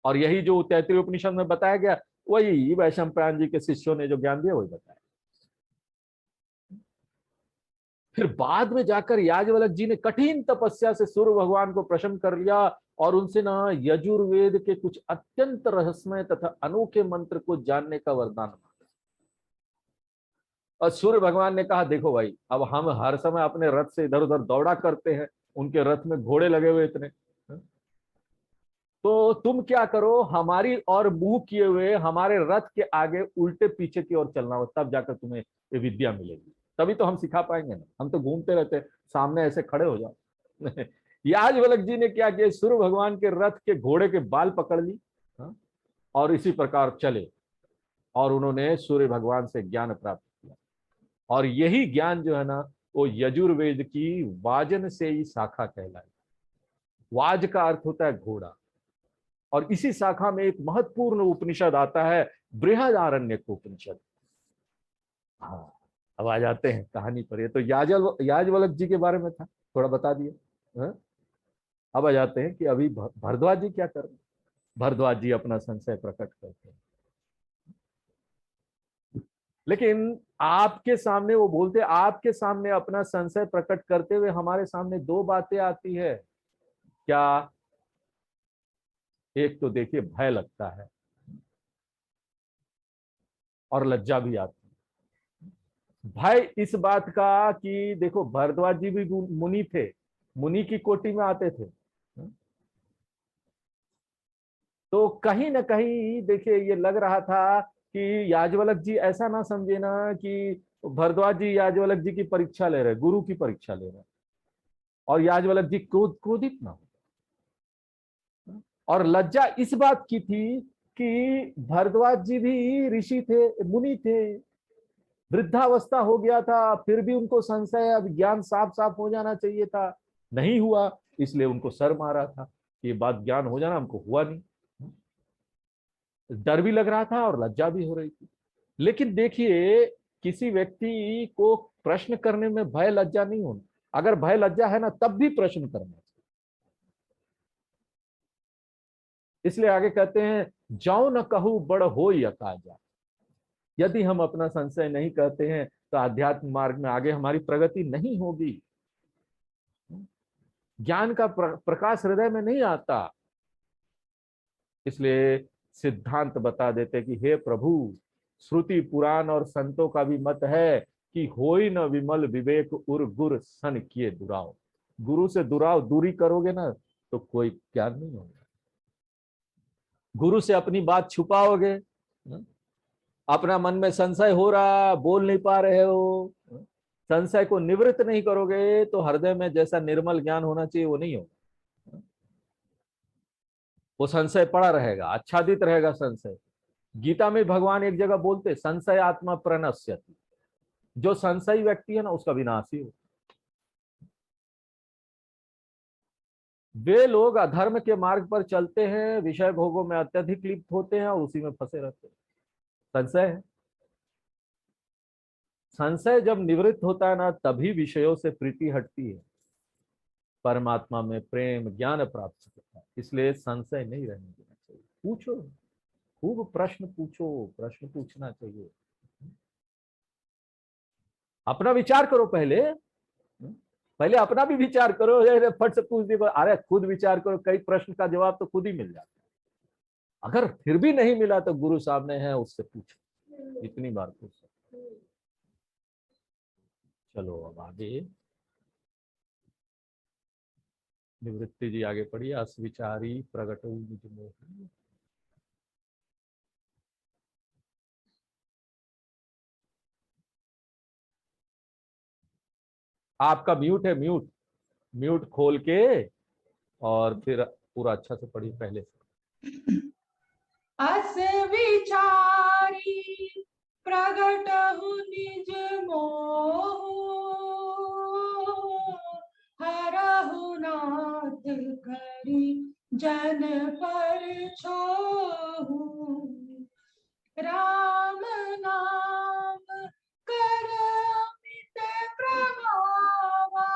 और यही जो तैत्तिरीय उपनिषद में बताया गया, वही वैशंपायन जी के शिष्यों ने जो ज्ञान दिया वही बताया। फिर बाद में जाकर याज्ञवल्क्य जी ने कठिन तपस्या से सूर्य भगवान को प्रसन्न कर लिया, और उनसे ना यजुर्वेद के कुछ अत्यंत रहस्यमय तथा अनोखे मंत्र को जानने का वरदान मांगा। और सूर्य भगवान ने कहा, देखो भाई, अब हम हर समय अपने रथ से इधर उधर दौड़ा करते हैं, उनके रथ में घोड़े लगे हुए इतने, तो तुम क्या करो, हमारी और मुंह किए हुए हमारे रथ के आगे उल्टे पीछे की ओर चलना हो, तब जाकर तुम्हें ये विद्या मिलेगी, तभी तो हम सिखा पाएंगे ना, हम तो घूमते रहते, सामने ऐसे खड़े हो जाओ। याज्ञवल्क्य जी ने क्या किया, सूर्य भगवान के रथ के घोड़े के बाल पकड़ ली, और इसी प्रकार चले, और उन्होंने सूर्य भगवान से ज्ञान प्राप्त किया। और यही ज्ञान जो है ना, वो यजुर्वेद की वाजन से ही शाखा कहलाई। वाज का अर्थ होता है घोड़ा, और इसी शाखा में एक महत्वपूर्ण उपनिषद आता है, बृहदारण्यक उपनिषद। हाँ, अब आ जाते हैं कहानी पर। ये तो याज्ञवल्क्य जी के बारे में था, थोड़ा बता दिए। अब आ जाते हैं कि अभी भारद्वाज जी क्या कर रहे हैं। भारद्वाज जी अपना संशय प्रकट करते हैं, लेकिन आपके सामने वो बोलते, आपके सामने अपना संशय प्रकट करते हुए हमारे सामने दो बातें आती है। क्या? एक तो देखिए भय लगता है और लज्जा भी आती है। भय इस बात का कि देखो भारद्वाज जी भी मुनि थे, मुनि की कोटि में आते थे, तो कहीं ना कहीं देखिए ये लग रहा था कि याज्ञवल्क्य जी ऐसा ना समझे ना कि भरद्वाज जी याज्ञवल्क्य जी की परीक्षा ले रहे, गुरु की परीक्षा ले रहे, और याज्ञवल्क्य जी क्रोधित ना हो। और लज्जा इस बात की थी कि भरद्वाज जी भी ऋषि थे, मुनि थे, वृद्धावस्था हो गया था, फिर भी उनको संशय, अब ज्ञान साफ साफ हो जाना चाहिए था, नहीं हुआ, इसलिए उनको सर मारा था। ये बात ज्ञान हो जाना, हमको हुआ नहीं। डर भी लग रहा था और लज्जा भी हो रही थी। लेकिन देखिए किसी व्यक्ति को प्रश्न करने में भय लज्जा नहीं होना, अगर भय लज्जा है ना तब भी प्रश्न करना चाहिए। इसलिए आगे कहते हैं जाओ न कहू बड़ हो यकाजा। यदि हम अपना संशय नहीं कहते हैं तो आध्यात्म मार्ग में आगे हमारी प्रगति नहीं होगी, ज्ञान का प्रकाश हृदय में नहीं आता। इसलिए सिद्धांत बता देते कि हे प्रभु, श्रुति पुराण और संतों का भी मत है कि होई न विमल विवेक उर गुर सन किए दुराव। गुरु से दूरी करोगे ना तो कोई ज्ञान नहीं होगा। गुरु से अपनी बात छुपाओगे, अपना मन में संशय हो रहा, बोल नहीं पा रहे हो, संशय को निवृत्त नहीं करोगे तो हृदय में जैसा निर्मल ज्ञान होना चाहिए वो नहीं होगा। वो संशय पड़ा रहेगा, आच्छादित रहेगा संशय। गीता में भगवान एक जगह बोलते संशय आत्मा प्रणश्यति, जो संशयी व्यक्ति है ना उसका विनाश ही हो। वे लोग अधर्म के मार्ग पर चलते हैं, विषय भोगों में अत्यधिक लिप्त होते हैं और उसी में फंसे रहते हैं। संशय है, संशय जब निवृत्त होता है ना तभी विषयों से प्रीति हटती है, परमात्मा में प्रेम ज्ञान प्राप्त होता है। इसलिए संशय नहीं रहने देना चाहिए। पूछो, खूब प्रश्न पूछो, प्रश्न पूछना चाहिए। अपना विचार करो, पहले अपना भी विचार करो। फट से पूछ दिया, अरे खुद विचार करो, कई प्रश्न का जवाब तो खुद ही मिल जाता है। अगर फिर भी नहीं मिला तो गुरु सामने है, उससे पूछो, इतनी बार पूछो। चलो अब आगे निवृत्ति जी आगे पढ़िए। अस्विचारी प्रगटो निज मोहि। आपका म्यूट है, म्यूट खोल के और फिर पूरा अच्छा से पढ़िए पहले से। अस विचारी प्रगटहु निज मोह, हरहु नाथ करी जन पर छोहु। राम नाम कर अमित प्रभावा,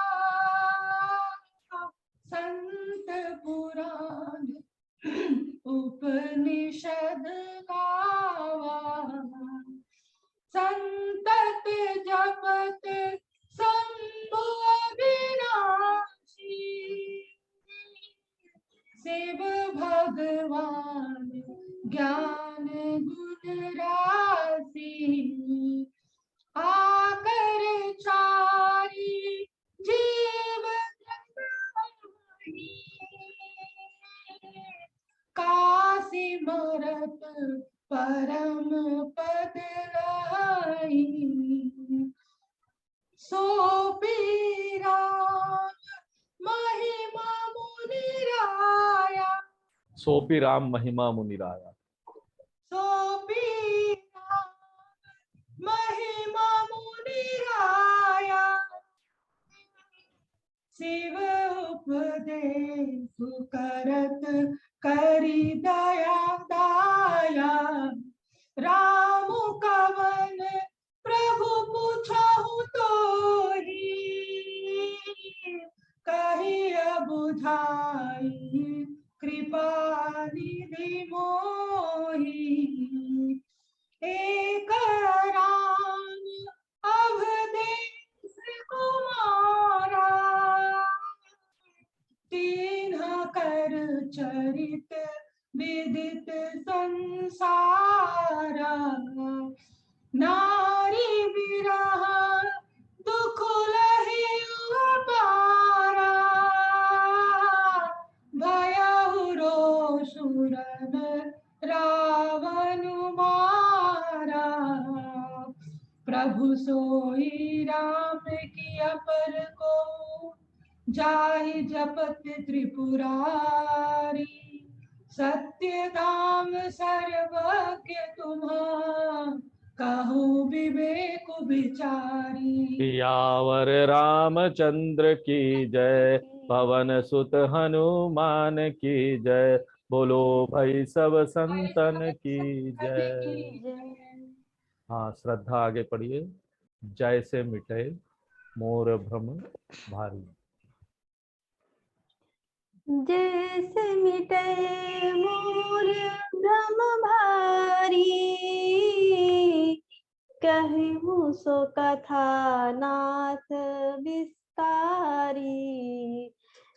संत पुराण उपनिषद गावा। संतत जपत शंभु अविनाशी, शिव भगवान ज्ञान गुण राशि। आकर चारी जीव काशी मरत परम पद लाई। सोपी राम महिमा मुनिराया, सोपी राम महिमा मुनिराया। सोपी राम महिमा मुनिराया। शिव उपदेश करत करी दया दाया। राम कवन प्रभु पूछहु तोहि, कहिया बुझाई कृपा निधि मोहि। एक राम अवधेश कुमारा, तीन्ह कर चरित प्रभु सोई राम की अपर को जाहि जपत त्रिपुरारी सत्य धाम सर्वज्ञ तुम्हारा कहूँ विवेक विचारी। सियावर रामचंद्र की जय, पवन सुत हनुमान की जय, बोलो भाई सब संतन की जय। हाँ, श्रद्धा आगे पढ़िए। जय से मिटे मोर भ्रम भारी। जैसे मिटे मोर भ्रम भारी, कहूँ सो कथा नाथ विस्तारी।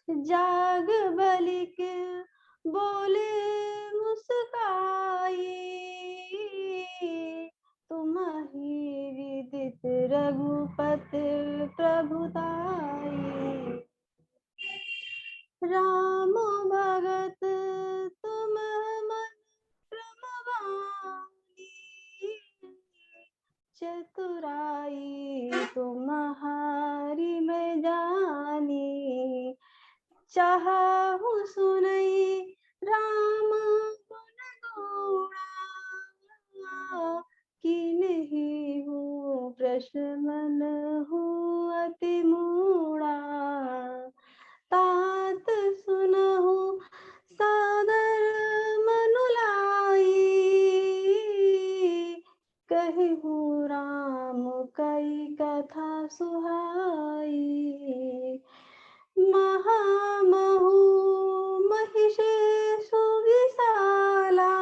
जाग बलिक बोले मुस्काई, तुम्हि विदित रघुपति प्रभुताई। राम भगत तुम मन क्रमवानी, चतुराई तुम्हारी मैं जानी। चाहु सुनई राम गुण गुणा, किन्हीं हूँ प्रश्न मन हूँ अति मूढ़ा। तात सुनहु सादर मनु लाई, कहूँ राम कई कथा सुहाई। महामहु महिषेशु विशाला,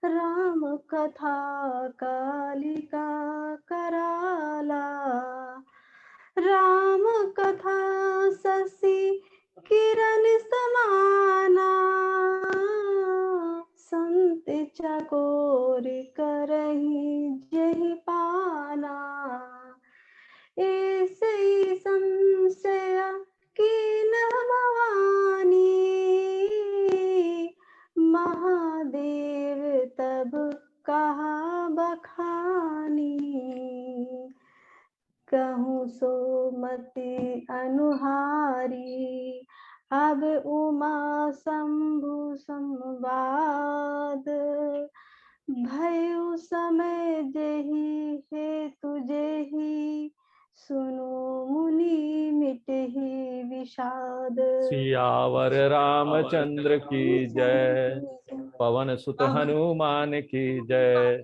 राम कथा कालिका कराला। राम कथा शशि किरण समाना, संत चकोर करहि जेहि पाना। ऐसे संशय कीन भवानी, महादेव तब कहा बखानी। कहूँ सो मति अनुहारी, अब उमा शंभु संवाद। भयउ समय जेहि हेतु जेहि, सुनो मुनि मिटहि विषाद। सियावर रामचंद्र की जय, पवन सुत हनुमान की जय,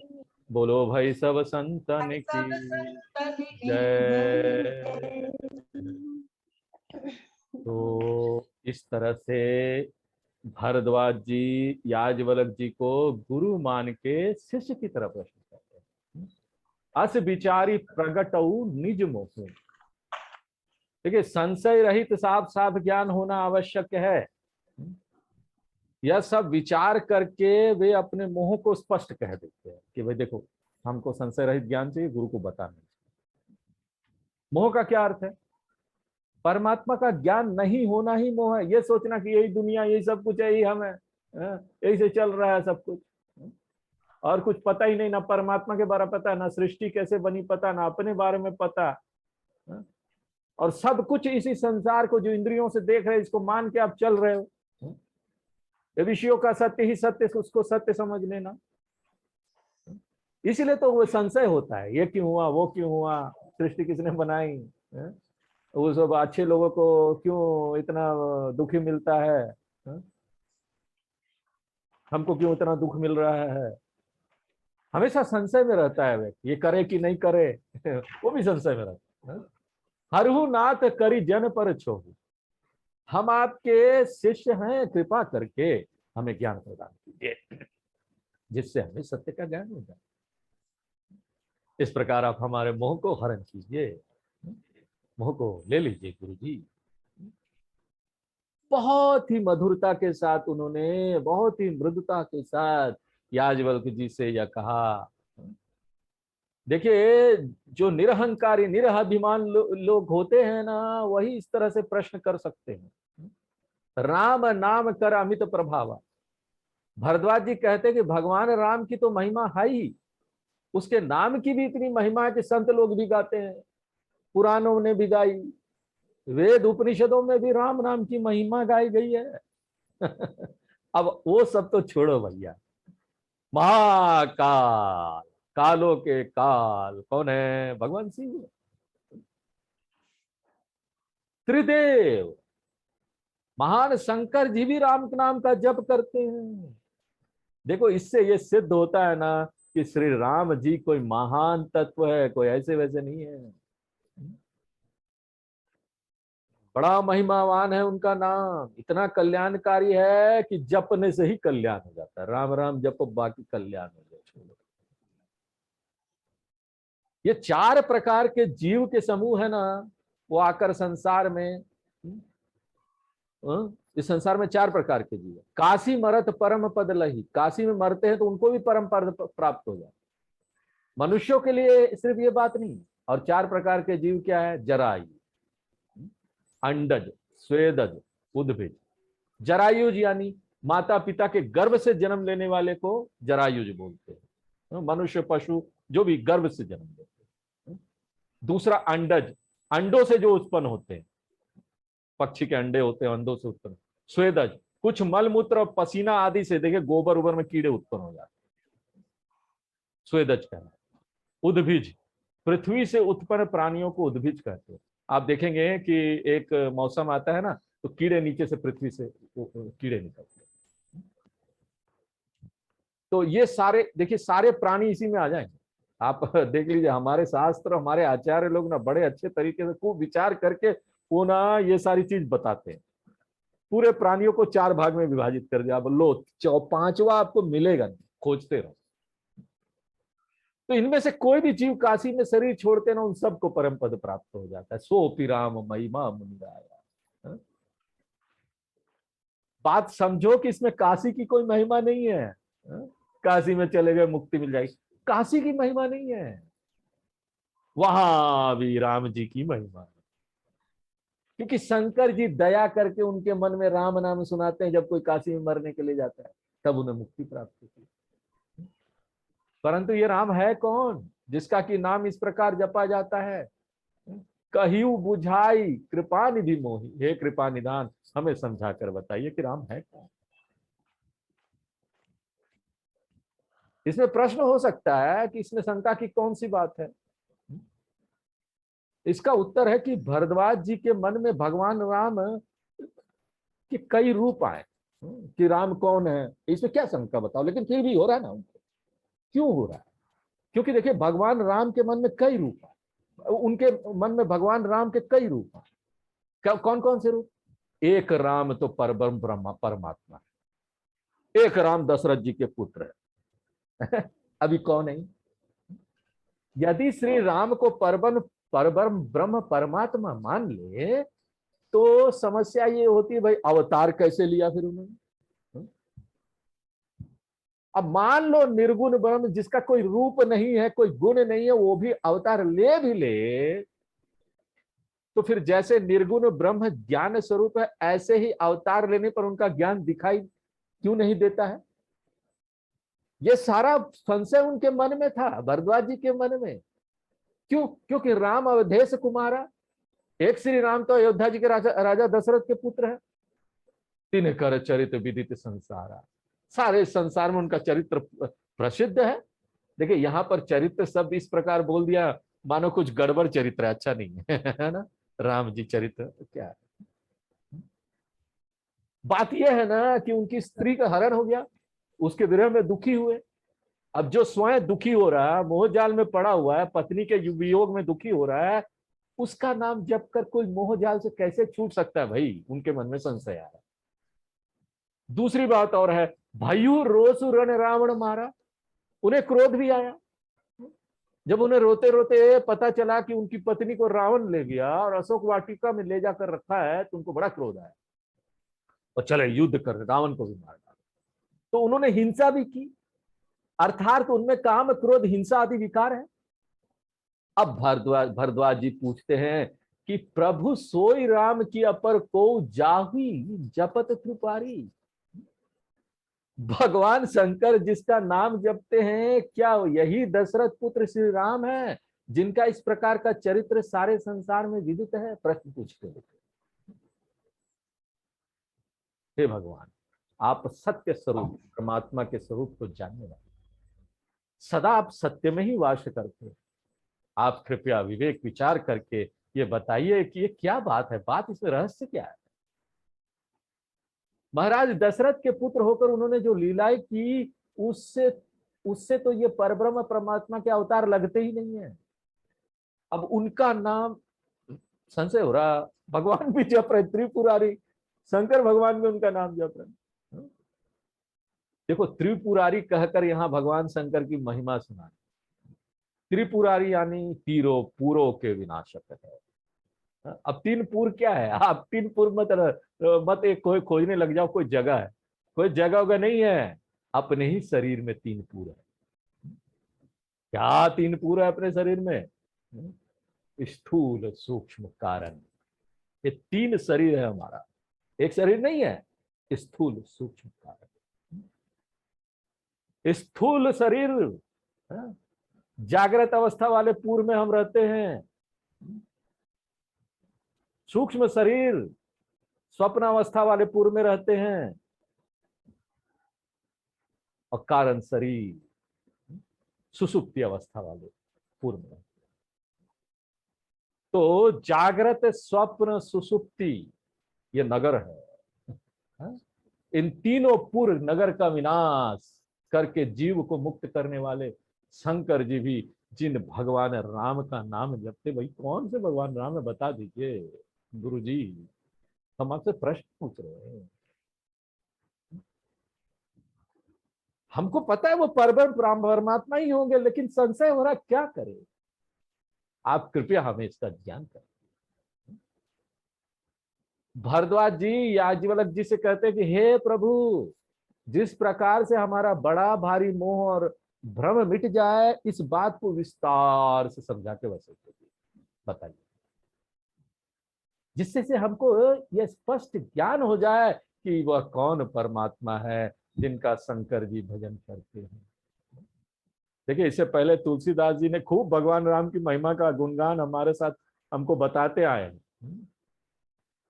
बोलो भाई सब संतन की जय। तो इस तरह से भारद्वाज जी याज्ञवल्क्य जी को गुरु मान के शिष्य की तरह प्रश्न करते हैं। अस विचारी प्रगटऊ निज मोह। देखिए, संशय रहित साफ साफ ज्ञान होना आवश्यक है। यह सब विचार करके वे अपने मोह को स्पष्ट कह देते हैं कि भाई देखो, हमको संशय रहित ज्ञान चाहिए, गुरु को बताना। मोह का क्या अर्थ है? परमात्मा का ज्ञान नहीं होना ही मोह है। ये सोचना कि यही दुनिया, यही सब कुछ है, यही हम है, यही से चल रहा है सब कुछ, और कुछ पता ही नहीं। ना परमात्मा के बारे में पता, ना सृष्टि कैसे बनी पता, ना अपने बारे में पता, और सब कुछ इसी संसार को जो इंद्रियों से देख रहे हैं, इसको मान के आप चल रहे हो। विषयों का सत्य ही सत्य, उसको सत्य समझ लेना। इसलिए तो वो संशय होता है, ये क्यों हुआ, वो क्यों हुआ, सृष्टि किसने बनाई, वो सब अच्छे लोगों को क्यों इतना दुखी मिलता है, हमको क्यों इतना दुख मिल रहा है। हमेशा संशय में रहता है व्यक्ति, ये करे कि नहीं करे वो भी संशय में रहता है। हरहु नाथ करी जन पर छोहु। हम आपके शिष्य हैं, कृपा करके हमें ज्ञान प्रदान कीजिए, जिससे हमें सत्य का ज्ञान हो जाए। इस प्रकार आप हमारे मोह को हरण कीजिए, मोह को ले लीजिए गुरु जी। बहुत ही मधुरता के साथ उन्होंने, बहुत ही मृदुता के साथ याज्ञवल्क्य जी से यह कहा। देखिए, जो निरहंकारी निरअभिमान लोग होते हैं ना, वही इस तरह से प्रश्न कर सकते हैं। राम नाम कर अमित प्रभावा। भरद्वाज जी कहते कि भगवान राम की तो महिमा है ही, उसके नाम की भी इतनी महिमा है कि संत लोग भी गाते हैं, पुराणों ने भी गाई, वेद उपनिषदों में भी राम नाम की महिमा गाई गई है। अब वो सब तो छोड़ो भैया, महाकाल, कालों के काल कौन है? भगवान शिव। त्रिदेव, महान शंकर जी भी राम नाम का जप करते हैं। देखो, इससे ये सिद्ध होता है ना कि श्री राम जी कोई महान तत्व है, कोई ऐसे वैसे नहीं है। बड़ा महिमावान है उनका नाम, इतना कल्याणकारी है कि जपने से ही कल्याण हो जाता है। राम राम जपो, बाकी कल्याण हो जाए। छोड़ो, ये 4 प्रकार के जीव के समूह है ना, वो आकर संसार में, इस संसार में 4 प्रकार के जीव है। काशी मरत परम पद लही, काशी में मरते हैं तो उनको भी परम पद प्राप्त हो जाए। मनुष्यों के लिए सिर्फ ये बात नहीं। और 4 प्रकार के जीव क्या है? जरायु, अंडज, स्वेदज, उद्भिज। जरायुज यानी माता पिता के गर्भ से जन्म लेने वाले को जरायुज बोलते हैं। मनुष्य, पशु जो भी गर्भ से जन्म लेते हैं। दूसरा अंडज, अंडों से जो उत्पन्न होते हैं, पक्षी के अंडे होते हैं, अंडों से उत्पन्न। स्वेदज, कुछ मलमूत्र और पसीना आदि से, देखिए गोबर उबर में कीड़े उत्पन्न हो जाते हैं, स्वेदज कहते हैं। उद्भिज, पृथ्वी से उत्पन्न प्राणियों को उद्भिज कहते हैं। आप देखेंगे कि एक मौसम आता है ना, तो कीड़े नीचे से, पृथ्वी से कीड़े निकलते हैं। तो ये सारे, देखिए सारे प्राणी इसी में आ जाएंगे। आप देख लीजिए, हमारे शास्त्र, हमारे आचार्य लोग ना बड़े अच्छे तरीके से खूब विचार करके वो ना ये सारी चीज बताते हैं। पूरे प्राणियों को 4 भाग में विभाजित कर दिया। अब लो, 5वां आपको मिलेगा नहीं, खोजते रहो। तो इनमें से कोई भी जीव काशी में शरीर छोड़ते ना, उन सबको परम पद प्राप्त हो जाता है। सोपि राम महिमा मुनिराया। बात समझो कि इसमें काशी की कोई महिमा नहीं है। काशी में चले गए मुक्ति मिल जाएगी, काशी की महिमा नहीं है। वहां भी राम जी की महिमा है, क्योंकि शंकर जी दया करके उनके मन में राम नाम सुनाते हैं। जब कोई काशी में मरने के लिए जाता है, तब उन्हें मुक्ति प्राप्त होती है। परंतु ये राम है कौन जिसका कि नाम इस प्रकार जपा जाता है? कहियु बुझाई कृपा निधि मोही, हे कृपा निधान, हमें समझा कर बताइए कि राम है कौन। इसमें प्रश्न हो सकता है कि इसमें शंका की कौन सी बात है? इसका उत्तर है कि भरद्वाज जी के मन में भगवान राम के कई रूप आए कि राम कौन है। इसमें क्या शंका बताओ, लेकिन फिर भी हो रहा है ना उनको। क्यों हो रहा है? क्योंकि देखिए, भगवान राम के मन में कई रूप आए, उनके मन में भगवान राम के कई रूप आए। कौन कौन से रूप? एक राम तो परब्रह्म ब्रह्मा परमात्मा है, एक राम दशरथ जी के पुत्र है। अभी कौन है? यदि श्री राम को परब्रह्म ब्रह्म परमात्मा मान ले, तो समस्या ये होती है, भाई अवतार कैसे लिया फिर उन्होंने? अब मान लो निर्गुण ब्रह्म जिसका कोई रूप नहीं है, कोई गुण नहीं है, वो भी अवतार ले भी ले, तो फिर जैसे निर्गुण ब्रह्म ज्ञान स्वरूप है, ऐसे ही अवतार लेने पर उनका ज्ञान दिखाई क्यों नहीं देता है? ये सारा संशय उनके मन में था, भरद्वाज जी के मन में। क्यों? क्योंकि राम अवधेश कुमारा, एक श्री राम तो अयोध्या जी के राजा दशरथ के पुत्र है। तीन कर चरित्र विदित संसारा, सारे संसार में उनका चरित्र प्रसिद्ध है। देखिए, यहां पर चरित्र शब्द इस प्रकार बोल दिया मानो कुछ गड़बड़ चरित्र, अच्छा नहीं है ना। राम जी चरित्र क्या है? बात यह है ना कि उनकी स्त्री का हरण हो गया, उसके विरह में दुखी हुए। अब जो स्वयं दुखी हो रहा है, मोह जाल में पड़ा हुआ है, पत्नी के वियोग में दुखी हो रहा है, उसका नाम जप कर कोई मोह जाल से कैसे छूट सकता है? भाई, उनके मन में संशय आया। दूसरी बात और है, भयु रोसु रण रावण मारा, उन्हें क्रोध भी आया। जब उन्हें रोते रोते पता चला कि उनकी पत्नी को रावण ले गया और अशोक वाटिका में ले जाकर रखा है, तो उनको बड़ा क्रोध आया और चले युद्ध कर रावण को भी मार डाला। तो उन्होंने हिंसा भी की, अर्थात उनमें काम क्रोध हिंसा आदि विकार है। अब भरद्वाज जी पूछते हैं कि प्रभु सोई राम की अपर को जाही जपत त्रिपारी। भगवान शंकर जिसका नाम जपते हैं, क्या यही दशरथ पुत्र श्री राम है जिनका इस प्रकार का चरित्र सारे संसार में विदित है? प्रश्न पूछते हैं। हे भगवान, आप सत्य स्वरूप परमात्मा के स्वरूप को जानने वाले, सदा आप सत्य में ही वास करते हैं। आप कृपया विवेक विचार करके ये बताइए कि ये क्या बात है, बात इसमें रहस्य क्या है? महाराज दशरथ के पुत्र होकर उन्होंने जो लीलाएं की, उससे उससे तो ये परब्रह्म परमात्मा के अवतार लगते ही नहीं है। अब उनका नाम संशय हो रहा, भगवान भी जप रहे, त्रिपुरारी शंकर भगवान भी उनका नाम जप रहे। देखो, त्रिपुरारी कहकर यहां भगवान शंकर की महिमा सुना। त्रिपुरारी यानी तीरों पूरों के विनाशक है। अब तीन पुर क्या है? आप तीन पुर मत एक कोई खोजने लग जाओ, कोई जगह है, कोई जगह वगह नहीं है। अपने ही शरीर में तीन पुर है। क्या तीन पुर है अपने शरीर में? स्थूल सूक्ष्म कारण। ये तीन शरीर है हमारा, एक शरीर नहीं है। स्थूल सूक्ष्म कारण। स्थूल शरीर जागृत अवस्था वाले पुर में हम रहते हैं। सूक्ष्म शरीर स्वप्न अवस्था वाले पुर में रहते हैं। और कारण शरीर सुषुप्ति अवस्था वाले पुर में। तो जागृत स्वप्न सुषुप्ति ये नगर है। इन तीनों पुर नगर का विनाश करके जीव को मुक्त करने वाले शंकर जी भी जिन भगवान राम का नाम जपते, भाई कौन से भगवान राम है बता दीजिए गुरु जी, हम आपसे प्रश्न पूछ रहे हैं। हमको पता है वो परब्रह्म परमात्मा ही होंगे, लेकिन संशय हो रहा, क्या करें? आप कृपया हमें इसका ज्ञान करें। भारद्वाज जी याज्ञवल्क्य जी से कहते हैं कि हे प्रभु, जिस प्रकार से हमारा बड़ा भारी मोह और भ्रम मिट जाए, इस बात को विस्तार से समझा के बताइए, जिससे से हमको यह स्पष्ट ज्ञान हो जाए कि वह कौन परमात्मा है जिनका शंकर जी भजन करते हैं। देखिए, इससे पहले तुलसीदास जी ने खूब भगवान राम की महिमा का गुणगान हमारे साथ हमको बताते आए हैं।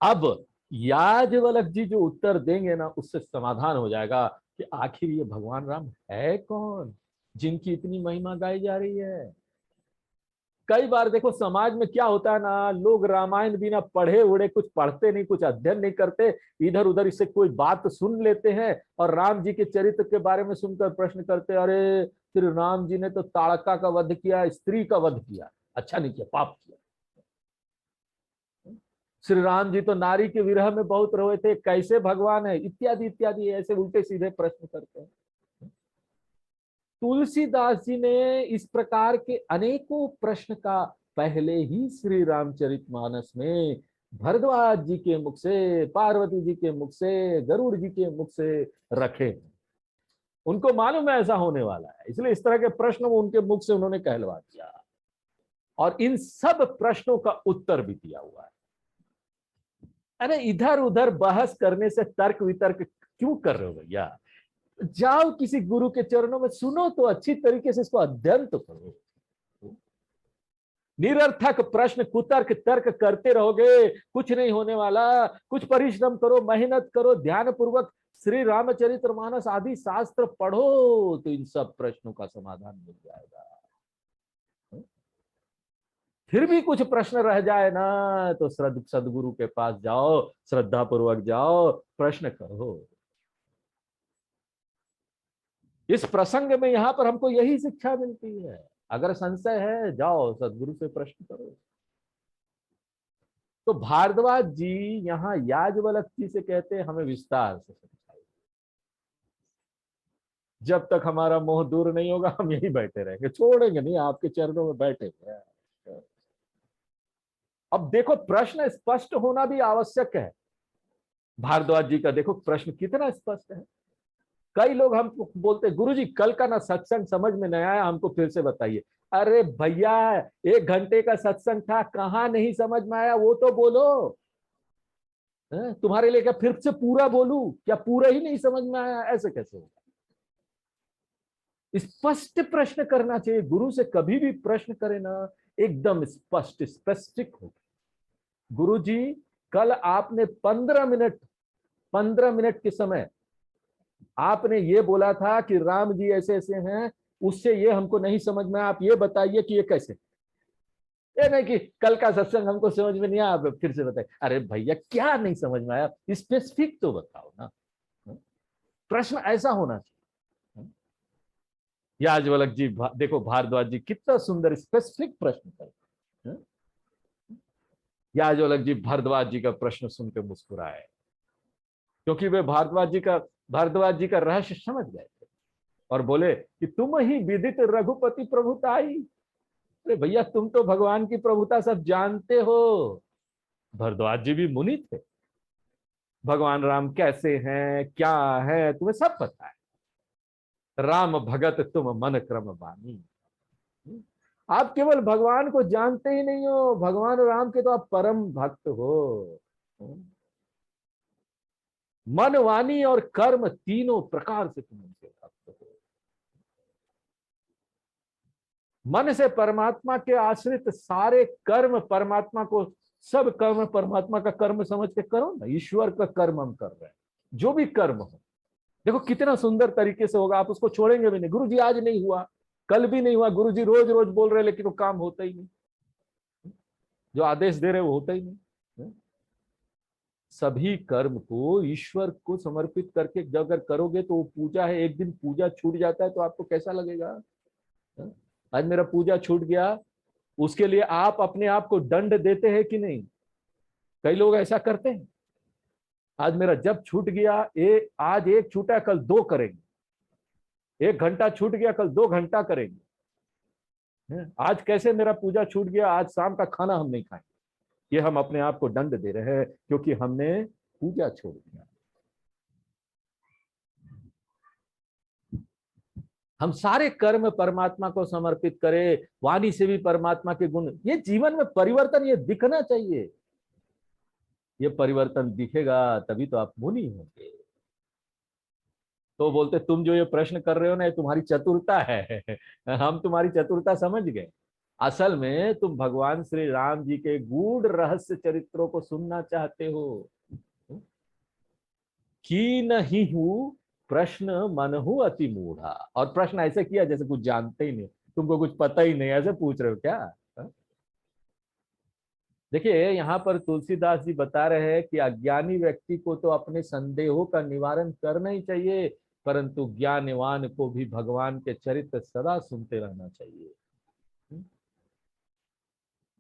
अब याज्ञवल्क्य जी जो उत्तर देंगे ना, उससे समाधान हो जाएगा कि आखिर ये भगवान राम है कौन जिनकी इतनी महिमा गाई जा रही है। कई बार देखो समाज में क्या होता है ना, लोग रामायण बिना पढ़े उड़े, कुछ पढ़ते नहीं, कुछ अध्ययन नहीं करते, इधर उधर इससे कोई बात सुन लेते हैं और राम जी के चरित्र के बारे में सुनकर प्रश्न करते, अरे श्री राम जी ने तो ताड़का का वध किया, स्त्री का वध किया, अच्छा नहीं किया, पाप किया। श्री राम जी तो नारी के विरह में बहुत रोए थे, कैसे भगवान है, इत्यादि इत्यादि ऐसे उल्टे सीधे प्रश्न करते हैं। तुलसीदास जी ने इस प्रकार के अनेकों प्रश्न का पहले ही श्री रामचरितमानस में भरद्वाज जी के मुख से, पार्वती जी के मुख से, गरुड़ जी के मुख से रखे। उनको मालूम है ऐसा होने वाला है, इसलिए इस तरह के प्रश्न वो उनके मुख से उन्होंने कहलवा दिया और इन सब प्रश्नों का उत्तर भी दिया हुआ है। अरे इधर उधर बहस करने से तर्क वितर्क क्यों कर रहे हो भैया? जाओ किसी गुरु के चरणों में, सुनो तो अच्छी तरीके से, इसको अध्ययन तो करो। निरर्थक प्रश्न कुतर्क तर्क करते रहोगे, कुछ नहीं होने वाला। कुछ परिश्रम करो, मेहनत करो, ध्यान पूर्वक श्री रामचरितमानस आदि शास्त्र पढ़ो, तो इन सब प्रश्नों का समाधान मिल जाएगा। फिर भी कुछ प्रश्न रह जाए ना, तो सदगुरु के पास जाओ, श्रद्धा पूर्वक जाओ, प्रश्न करो। इस प्रसंग में यहां पर हमको यही शिक्षा मिलती है, अगर संशय है जाओ सदगुरु से प्रश्न करो। तो भारद्वाज जी यहां याज्ञवल्क्य जी से कहते हैं हमें विस्तार से समझाइए, जब तक हमारा मोह दूर नहीं होगा हम यही बैठे रहेंगे, छोड़ेंगे नहीं, आपके चरणों में बैठेंगे। अब देखो, प्रश्न स्पष्ट होना भी आवश्यक है। भारद्वाज जी का देखो प्रश्न कितना स्पष्ट है। कई लोग हमको बोलते, गुरुजी कल का ना सत्संग समझ में नहीं आया, हमको फिर से बताइए। अरे भैया 1 घंटे का सत्संग था, कहां नहीं समझ में आया वो तो बोलो। तुम्हारे लिए क्या फिर से पूरा बोलूं? क्या पूरा ही नहीं समझ में आया? ऐसे कैसे होगा? स्पष्ट प्रश्न करना चाहिए। गुरु से कभी भी प्रश्न करे ना, एकदम स्पष्ट स्पेसिफिक हो। गुरु जी कल आपने 15 मिनट के समय आपने ये बोला था कि राम जी ऐसे ऐसे हैं, उससे ये हमको नहीं समझ में, आप ये बताइए कि ये कैसे। ये नहीं कि कल का सत्संग हमको समझ में नहीं आया, आप फिर से बताइए। अरे भैया क्या नहीं समझ में आया, स्पेसिफिक तो बताओ ना। प्रश्न ऐसा होना चाहिए। याज्ञवल्क्य जी देखो, भारद्वाज जी कितना सुंदर स्पेसिफिक प्रश्न कर। याज्ञवल्क्य जी भारद्वाज जी का प्रश्न सुनकर मुस्कुराए, क्योंकि वे भारद्वाज जी का रहस्य समझ गए थे और बोले कि तुम ही विदित रघुपति प्रभुताई। अरे भैया तुम तो भगवान की प्रभुता सब जानते हो। भारद्वाज जी भी मुनि थे, भगवान राम कैसे हैं क्या है तुम्हें सब पता है। राम भगत तुम मन क्रम बानी। आप केवल भगवान को जानते ही नहीं हो, भगवान राम के तो आप परम भक्त हो। मन वाणी और कर्म तीनों प्रकार से तुम उनके भक्त हो। मन से परमात्मा के आश्रित सारे कर्म परमात्मा को, सब कर्म परमात्मा का कर्म समझ के करो ना। ईश्वर का कर्म हम कर रहे हैं, जो भी कर्म हो देखो कितना सुंदर तरीके से होगा। आप उसको छोड़ेंगे भी नहीं। गुरु जी आज नहीं हुआ, कल भी नहीं हुआ, गुरु जी रोज रोज बोल रहे लेकिन वो काम होता ही नहीं, जो आदेश दे रहे वो होता ही नहीं। सभी कर्म को ईश्वर को समर्पित करके जब अगर करोगे तो वो पूजा है। एक दिन पूजा छूट जाता है तो आपको कैसा लगेगा। आज मेरा पूजा छूट गया, उसके लिए आप अपने आप को दंड देते हैं कि नहीं। कई लोग ऐसा करते हैं, आज मेरा जब छूट गया, आज एक छूटा कल दो करेंगे, 1 घंटा छूट गया कल 2 घंटा करेंगे। आज कैसे मेरा पूजा छूट गया, आज शाम का खाना हम नहीं खाएंगे। ये हम अपने आप को दंड दे रहे हैं क्योंकि हमने पूजा छोड़ दिया। हम सारे कर्म परमात्मा को समर्पित करें, वाणी से भी परमात्मा के गुण। ये जीवन में परिवर्तन ये दिखना चाहिए। ये परिवर्तन दिखेगा तभी तो आप मुनि होंगे। तो बोलते तुम जो ये प्रश्न कर रहे हो ना, ये तुम्हारी चतुरता है। हम तुम्हारी चतुरता समझ गए। असल में तुम भगवान श्री राम जी के गूढ़ रहस्य चरित्रों को सुनना चाहते हो। की नहीं हूं प्रश्न मनहु अति मूढ़ा। और प्रश्न ऐसे किया जैसे कुछ जानते ही नहीं, तुमको कुछ पता ही नहीं, ऐसे पूछ रहे हो क्या। देखिए यहाँ पर तुलसीदास जी बता रहे हैं कि अज्ञानी व्यक्ति को तो अपने संदेहों का निवारण करना ही चाहिए, परंतु ज्ञानवान को भी भगवान के चरित्र सदा सुनते रहना चाहिए।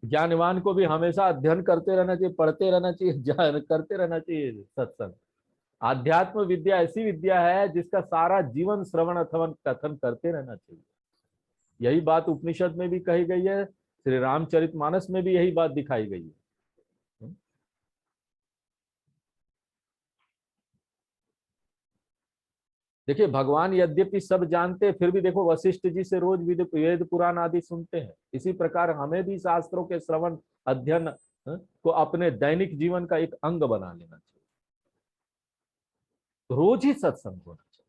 ज्ञानवान को भी हमेशा अध्ययन करते रहना चाहिए, पढ़ते रहना चाहिए, करते रहना चाहिए सत्संग। आध्यात्म विद्या ऐसी विद्या है जिसका सारा जीवन श्रवण अथवा कथन करते रहना चाहिए। यही बात उपनिषद में भी कही गई है, श्री रामचरितमानस में भी यही बात दिखाई गई है। देखिए भगवान यद्यपि सब जानते फिर भी देखो वशिष्ठ जी से रोज वेद पुराण आदि सुनते हैं। इसी प्रकार हमें भी शास्त्रों के श्रवण अध्ययन को अपने दैनिक जीवन का एक अंग बना लेना चाहिए। रोज ही सत्संग होना चाहिए।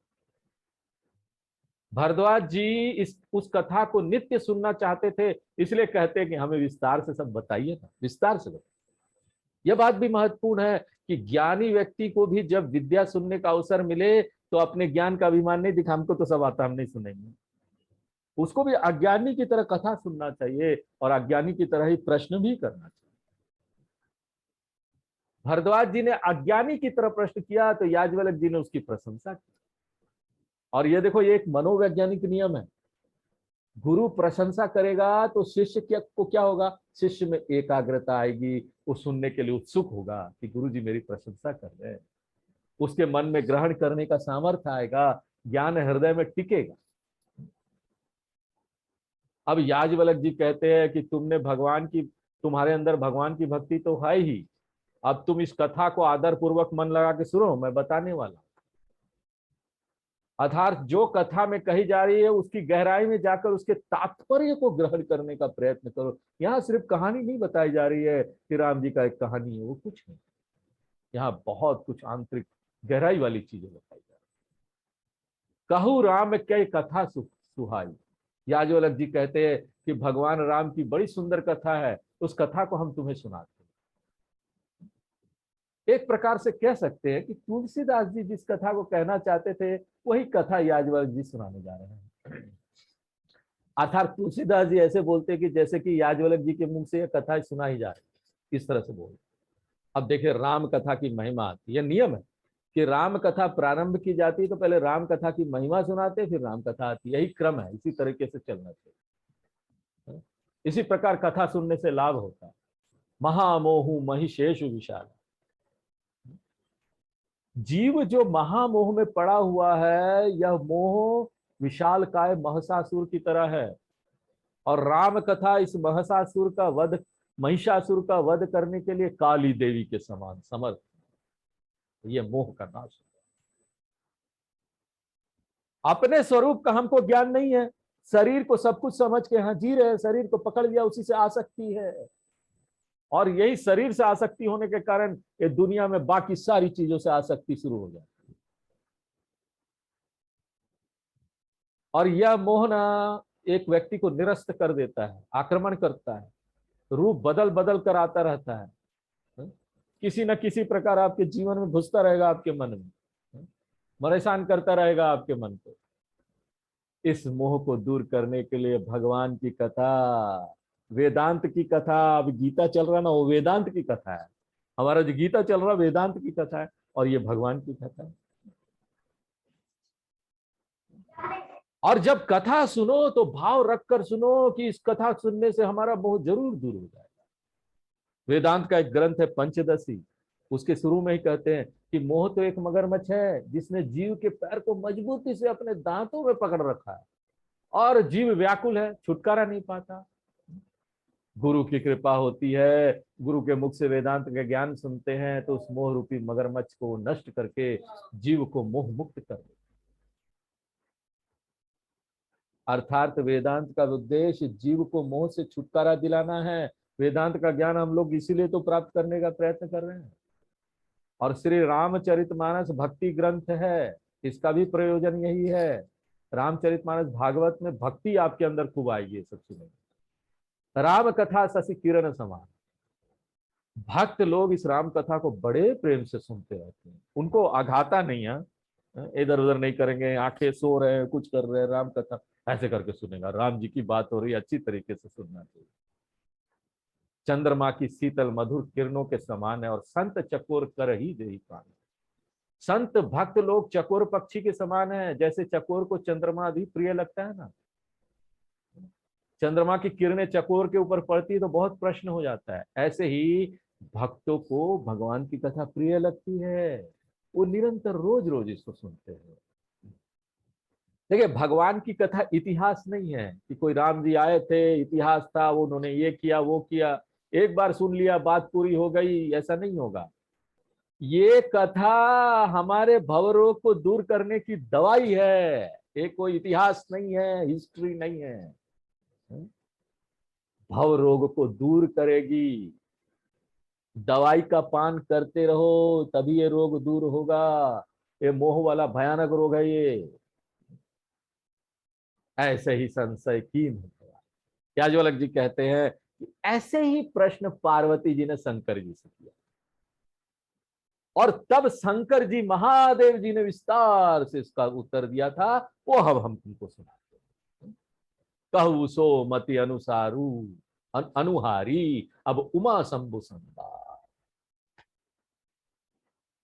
भारद्वाज जी उस कथा को नित्य सुनना चाहते थे, इसलिए कहते हैं कि हमें विस्तार से सब बताइए ना, विस्तार से बताइए। यह बात भी महत्वपूर्ण है कि ज्ञानी व्यक्ति को भी जब विद्या सुनने का अवसर मिले तो अपने ज्ञान का अभिमान नहीं दिखा, हमको तो सब आता हम नहीं सुनेंगे। उसको भी अज्ञानी की तरह कथा सुनना चाहिए और अज्ञानी की तरह ही प्रश्न भी करना चाहिए। भारद्वाज जी ने अज्ञानी की तरह प्रश्न किया तो याज्ञवल्क्य जी ने उसकी प्रशंसा की। और ये देखो ये एक मनोवैज्ञानिक नियम है, गुरु प्रशंसा करेगा तो शिष्य को क्या होगा, शिष्य में एकाग्रता आएगी, वो सुनने के लिए उत्सुक होगा कि गुरु जी मेरी प्रशंसा कर रहे हैं। उसके मन में ग्रहण करने का सामर्थ्य आएगा, ज्ञान हृदय में टिकेगा। अब याज्ञवल्क्य जी कहते हैं कि तुम्हारे अंदर भगवान की भक्ति तो है ही, अब तुम इस कथा को आदर पूर्वक मन लगा के सुनो, मैं बताने वाला। अर्थात जो कथा में कही जा रही है उसकी गहराई में जाकर उसके तात्पर्य को ग्रहण करने का प्रयत्न करो। यहाँ सिर्फ कहानी नहीं बताई जा रही है कि राम जी का एक कहानी है, वो कुछ नहीं। यहाँ बहुत कुछ आंतरिक गहराई वाली चीजें बताई जा रही। कहू राम के कथा सुख सुहाई। याज्ञवल्क्य जी कहते हैं कि भगवान राम की बड़ी सुंदर कथा है, उस कथा को हम तुम्हें सुनाते हैं। एक प्रकार से कह सकते हैं कि तुलसीदास जी जिस कथा को कहना चाहते थे वही कथा याज्ञवल्क्य जी सुनाने जा रहे हैं। अर्थात तुलसीदास जी ऐसे बोलते हैं कि जैसे कि याज्ञवल्क्य जी के मुंह से यह कथा सुना ही जा रही, इस तरह से बोल। अब देखिए राम कथा की महिमा आती है, यह नियम है कि राम कथा प्रारंभ की जाती है तो पहले राम कथा की महिमा सुनाते फिर राम कथा आती, यही क्रम है, इसी तरीके से चलना चाहिए। इसी प्रकार कथा सुनने से लाभ होता है। महामोहु महिषेषु विशाल, जीव जो महामोह में पड़ा हुआ है, यह मोह विशाल काय महिषासुर की तरह है। और राम कथा इस महिषासुर का वध, महिषासुर का वध करने के लिए काली देवी के समान समर्थ, ये मोह का नाश। अपने स्वरूप का हमको ज्ञान नहीं है, शरीर को सब कुछ समझ के यहाँ जी रहे, शरीर को पकड़ लिया, उसी से आसक्ति है। और यही शरीर से आसक्ति होने के कारण ये दुनिया में बाकी सारी चीजों से आसक्ति शुरू हो जाती है। और यह मोह ना एक व्यक्ति को निरस्त कर देता है, आक्रमण करता है, रूप बदल बदल कर आता रहता है, किसी न किसी प्रकार आपके जीवन में घुसता रहेगा, आपके मन में परेशान करता रहेगा आपके मन को। इस मोह को दूर करने के लिए भगवान की कथा, वेदांत की कथा, अब गीता चल रहा ना, वो वेदांत की कथा है। हमारा जो गीता चल रहा वेदांत की कथा है और ये भगवान की कथा है। और जब कथा सुनो तो भाव रखकर सुनो कि इस कथा सुनने से हमारा मोह जरूर दूर हो जाएगा। वेदांत का एक ग्रंथ है पंचदशी, उसके शुरू में ही कहते हैं कि मोह तो एक मगरमच्छ है जिसने जीव के पैर को मजबूती से अपने दांतों में पकड़ रखा है और जीव व्याकुल है, छुटकारा नहीं पाता। गुरु की कृपा होती है, गुरु के मुख से वेदांत का ज्ञान सुनते हैं तो उस मोह रूपी मगरमच्छ को नष्ट करके जीव को मोह मुक्त कर देते। अर्थात वेदांत का उद्देश्य जीव को मोह से छुटकारा दिलाना है। वेदांत का ज्ञान हम लोग इसीलिए तो प्राप्त करने का प्रयत्न कर रहे हैं। और श्री रामचरितमानस भक्ति ग्रंथ है, इसका भी प्रयोजन यही है। रामचरितमानस भागवत में भक्ति आपके अंदर खूब आएगी, सब सुनेंगे। राम कथा शशि किरण समान, भक्त लोग इस राम कथा को बड़े प्रेम से सुनते रहते हैं, उनको आघाता नहीं है, इधर उधर नहीं करेंगे, आंखें सो रहे हैं, कुछ कर रहे हैं, राम कथा ऐसे करके सुनेगा। राम जी की बात हो रही है, अच्छी तरीके से सुनना चाहिए। चंद्रमा की शीतल मधुर किरणों के समान है और संत चकोर कर ही दे प्राण। संत भक्त लोग चकोर पक्षी के समान है, जैसे चकोर को चंद्रमा भी प्रिय लगता है ना, चंद्रमा की किरणें चकोर के ऊपर पड़ती तो बहुत प्रश्न हो जाता है, ऐसे ही भक्तों को भगवान की कथा प्रिय लगती है, वो निरंतर रोज रोज इसको सुनते हैं। देखिए भगवान की कथा इतिहास नहीं है कि कोई राम जी आए थे, इतिहास था, वो उन्होंने ये किया वो किया, एक बार सुन लिया बात पूरी हो गई, ऐसा नहीं होगा। ये कथा हमारे भवरोग को दूर करने की दवाई है, ये कोई इतिहास नहीं है, हिस्ट्री नहीं है। भव रोग को दूर करेगी, दवाई का पान करते रहो तभी ये रोग दूर होगा। ये मोह वाला भयानक रोग है ये। ऐसे ही संशय कीन होगा। याज्ञवल्क्य जी कहते हैं कि ऐसे ही प्रश्न पार्वती जी ने शंकर जी से किया और तब शंकर जी महादेव जी ने विस्तार से इसका उत्तर दिया था, वो हम तुमको सुनाते हैं। कहु सो मति अनुसारू अनुहारी अब उमा शंभु संदा।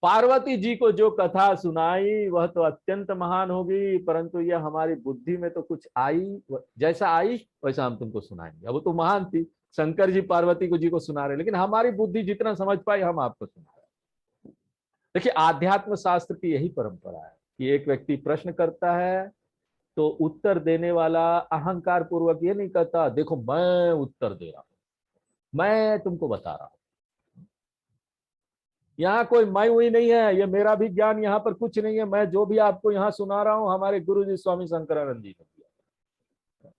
पार्वती जी को जो कथा सुनाई वह तो अत्यंत महान होगी, परंतु यह हमारी बुद्धि में तो कुछ आई, जैसा आई वैसा हम तुमको सुनाएंगे। अब वो तो महान थी, शंकर जी पार्वती को जी को सुना रहे, लेकिन हमारी बुद्धि जितना समझ पाई हम आपको सुना रहे। देखिए आध्यात्म शास्त्र की यही परंपरा है कि एक व्यक्ति प्रश्न करता है तो उत्तर देने वाला अहंकार पूर्वक ये नहीं कहता देखो मैं उत्तर दे रहा हूं, मैं तुमको बता रहा हूं, यहाँ कोई मैं हुई नहीं है, ये मेरा भी ज्ञान यहाँ पर कुछ नहीं है, मैं जो भी आपको यहाँ सुना रहा हूं हमारे गुरु जी स्वामी शंकरानंद जी ने दिया,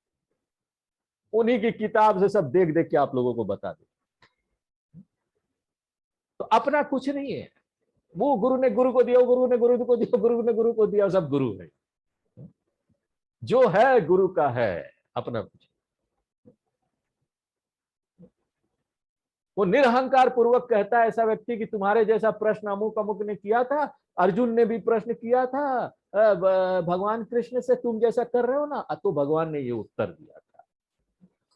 उन्हीं की किताब से सब देख देख के आप लोगों को बता दे। तो अपना कुछ नहीं है, वो गुरु ने गुरु को दिया, गुरु ने गुरु को दिया, गुरु ने गुरु को दिया, सब गुरु है। जो है गुरु का है, अपना पूछिए। वो निरहंकार पूर्वक कहता है ऐसा व्यक्ति कि तुम्हारे जैसा प्रश्न अमुक अमुक ने किया था, अर्जुन ने भी प्रश्न किया था भगवान कृष्ण से, तुम जैसा कर रहे हो ना, तो भगवान ने ये उत्तर दिया था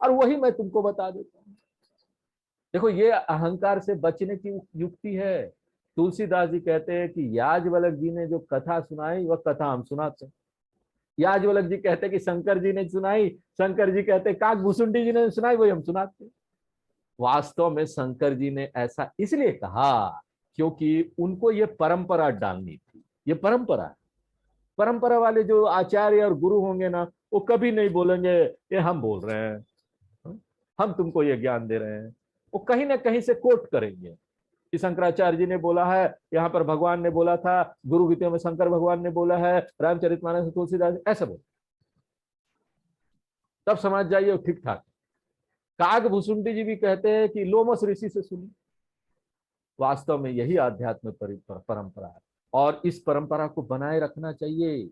और वही मैं तुमको बता देता हूं। देखो ये अहंकार से बचने की युक्ति है। तुलसीदास जी कहते हैं कि याज्ञवल्क्य जी ने जो कथा सुनाई वह कथा हम सुनाते हैं। याज्ञवल्क्य जी कहते हैं कि शंकर जी ने सुनाई, शंकर जी कहते हैं काकभूषुंडी जी ने सुनाई, वही हम सुनाते हैं। वास्तव में शंकर जी ने ऐसा इसलिए कहा क्योंकि उनको ये परंपरा डालनी थी। ये परंपरा है। परंपरा वाले जो आचार्य और गुरु होंगे ना, वो कभी नहीं बोलेंगे ये हम बोल रहे हैं, हम तुमको ये ज्ञान दे रहे हैं। वो कहीं ना कहीं से कोट करेंगे कि शंकराचार्य जी ने बोला है, यहाँ पर भगवान ने बोला था, गुरु गीता में शंकर भगवान ने बोला है, रामचरितमानस में तुलसीदास, ऐसा बोल, तब समझ जाइए वो ठीक ठाक। काकभूषुंडी जी भी कहते हैं कि लोमस ऋषि से सुनी। वास्तव में यही आध्यात्म परंपरा है और इस परंपरा को बनाए रखना चाहिए।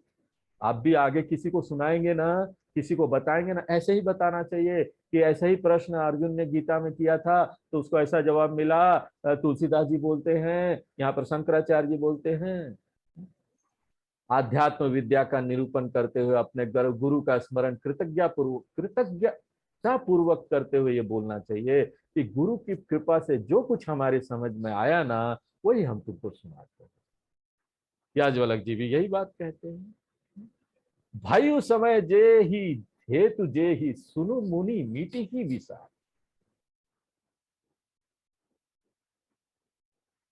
आप भी आगे किसी को सुनाएंगे ना, किसी को बताएंगे ना, ऐसे ही बताना चाहिए कि ऐसा ही प्रश्न अर्जुन ने गीता में किया था तो उसको ऐसा जवाब मिला, तुलसीदास जी बोलते हैं, यहाँ पर शंकराचार्य जी बोलते हैं। आध्यात्म विद्या का निरूपण करते हुए अपने गुरु का स्मरण कृतज्ञता पूर्वक करते हुए ये बोलना चाहिए कि गुरु की कृपा से जो कुछ हमारे समझ में आया ना, वही हम तुमको सुनाते हैं। याज्ञवल्क्य जी भी यही बात कहते हैं, भाई उस समय जे ही हेतु जे ही सुनु मुनि मीठी ही विसार।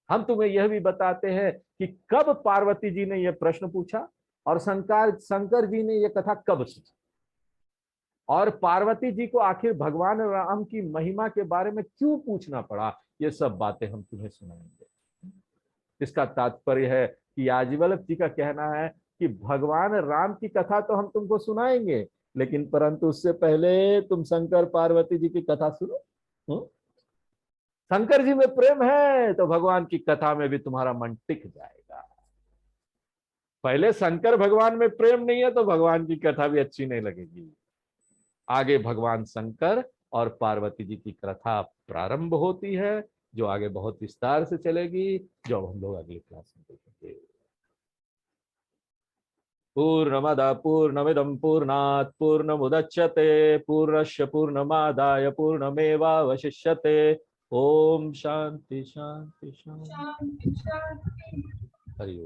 हम तुम्हें यह भी बताते हैं कि कब पार्वती जी ने यह प्रश्न पूछा और शंकर जी ने यह कथा कब सुनी, और पार्वती जी को आखिर भगवान राम की महिमा के बारे में क्यों पूछना पड़ा, ये सब बातें हम तुम्हें सुनाएंगे। इसका तात्पर्य है कि याज्ञवल्क्य जी का कहना है कि भगवान राम की कथा तो हम तुमको सुनाएंगे, लेकिन परंतु उससे पहले तुम शंकर पार्वती जी की कथा सुनो। शंकर जी में प्रेम है तो भगवान की कथा में भी तुम्हारा मन टिक जाएगा। पहले शंकर भगवान में प्रेम नहीं है तो भगवान की कथा भी अच्छी नहीं लगेगी। आगे भगवान शंकर और पार्वती जी की कथा प्रारंभ होती है, जो आगे बहुत विस्तार से चलेगी, जो हम लोग अगली क्लास में देखेंगे। पूर्णमदः पूर्णमिदं पूर्णात् पूर्णमुदच्यते पूर्णस्य पूर्णमादाय पूर्णमेवावशिष्यते। ओम शांति शांति शांति। शांति शांति। हरि ओम।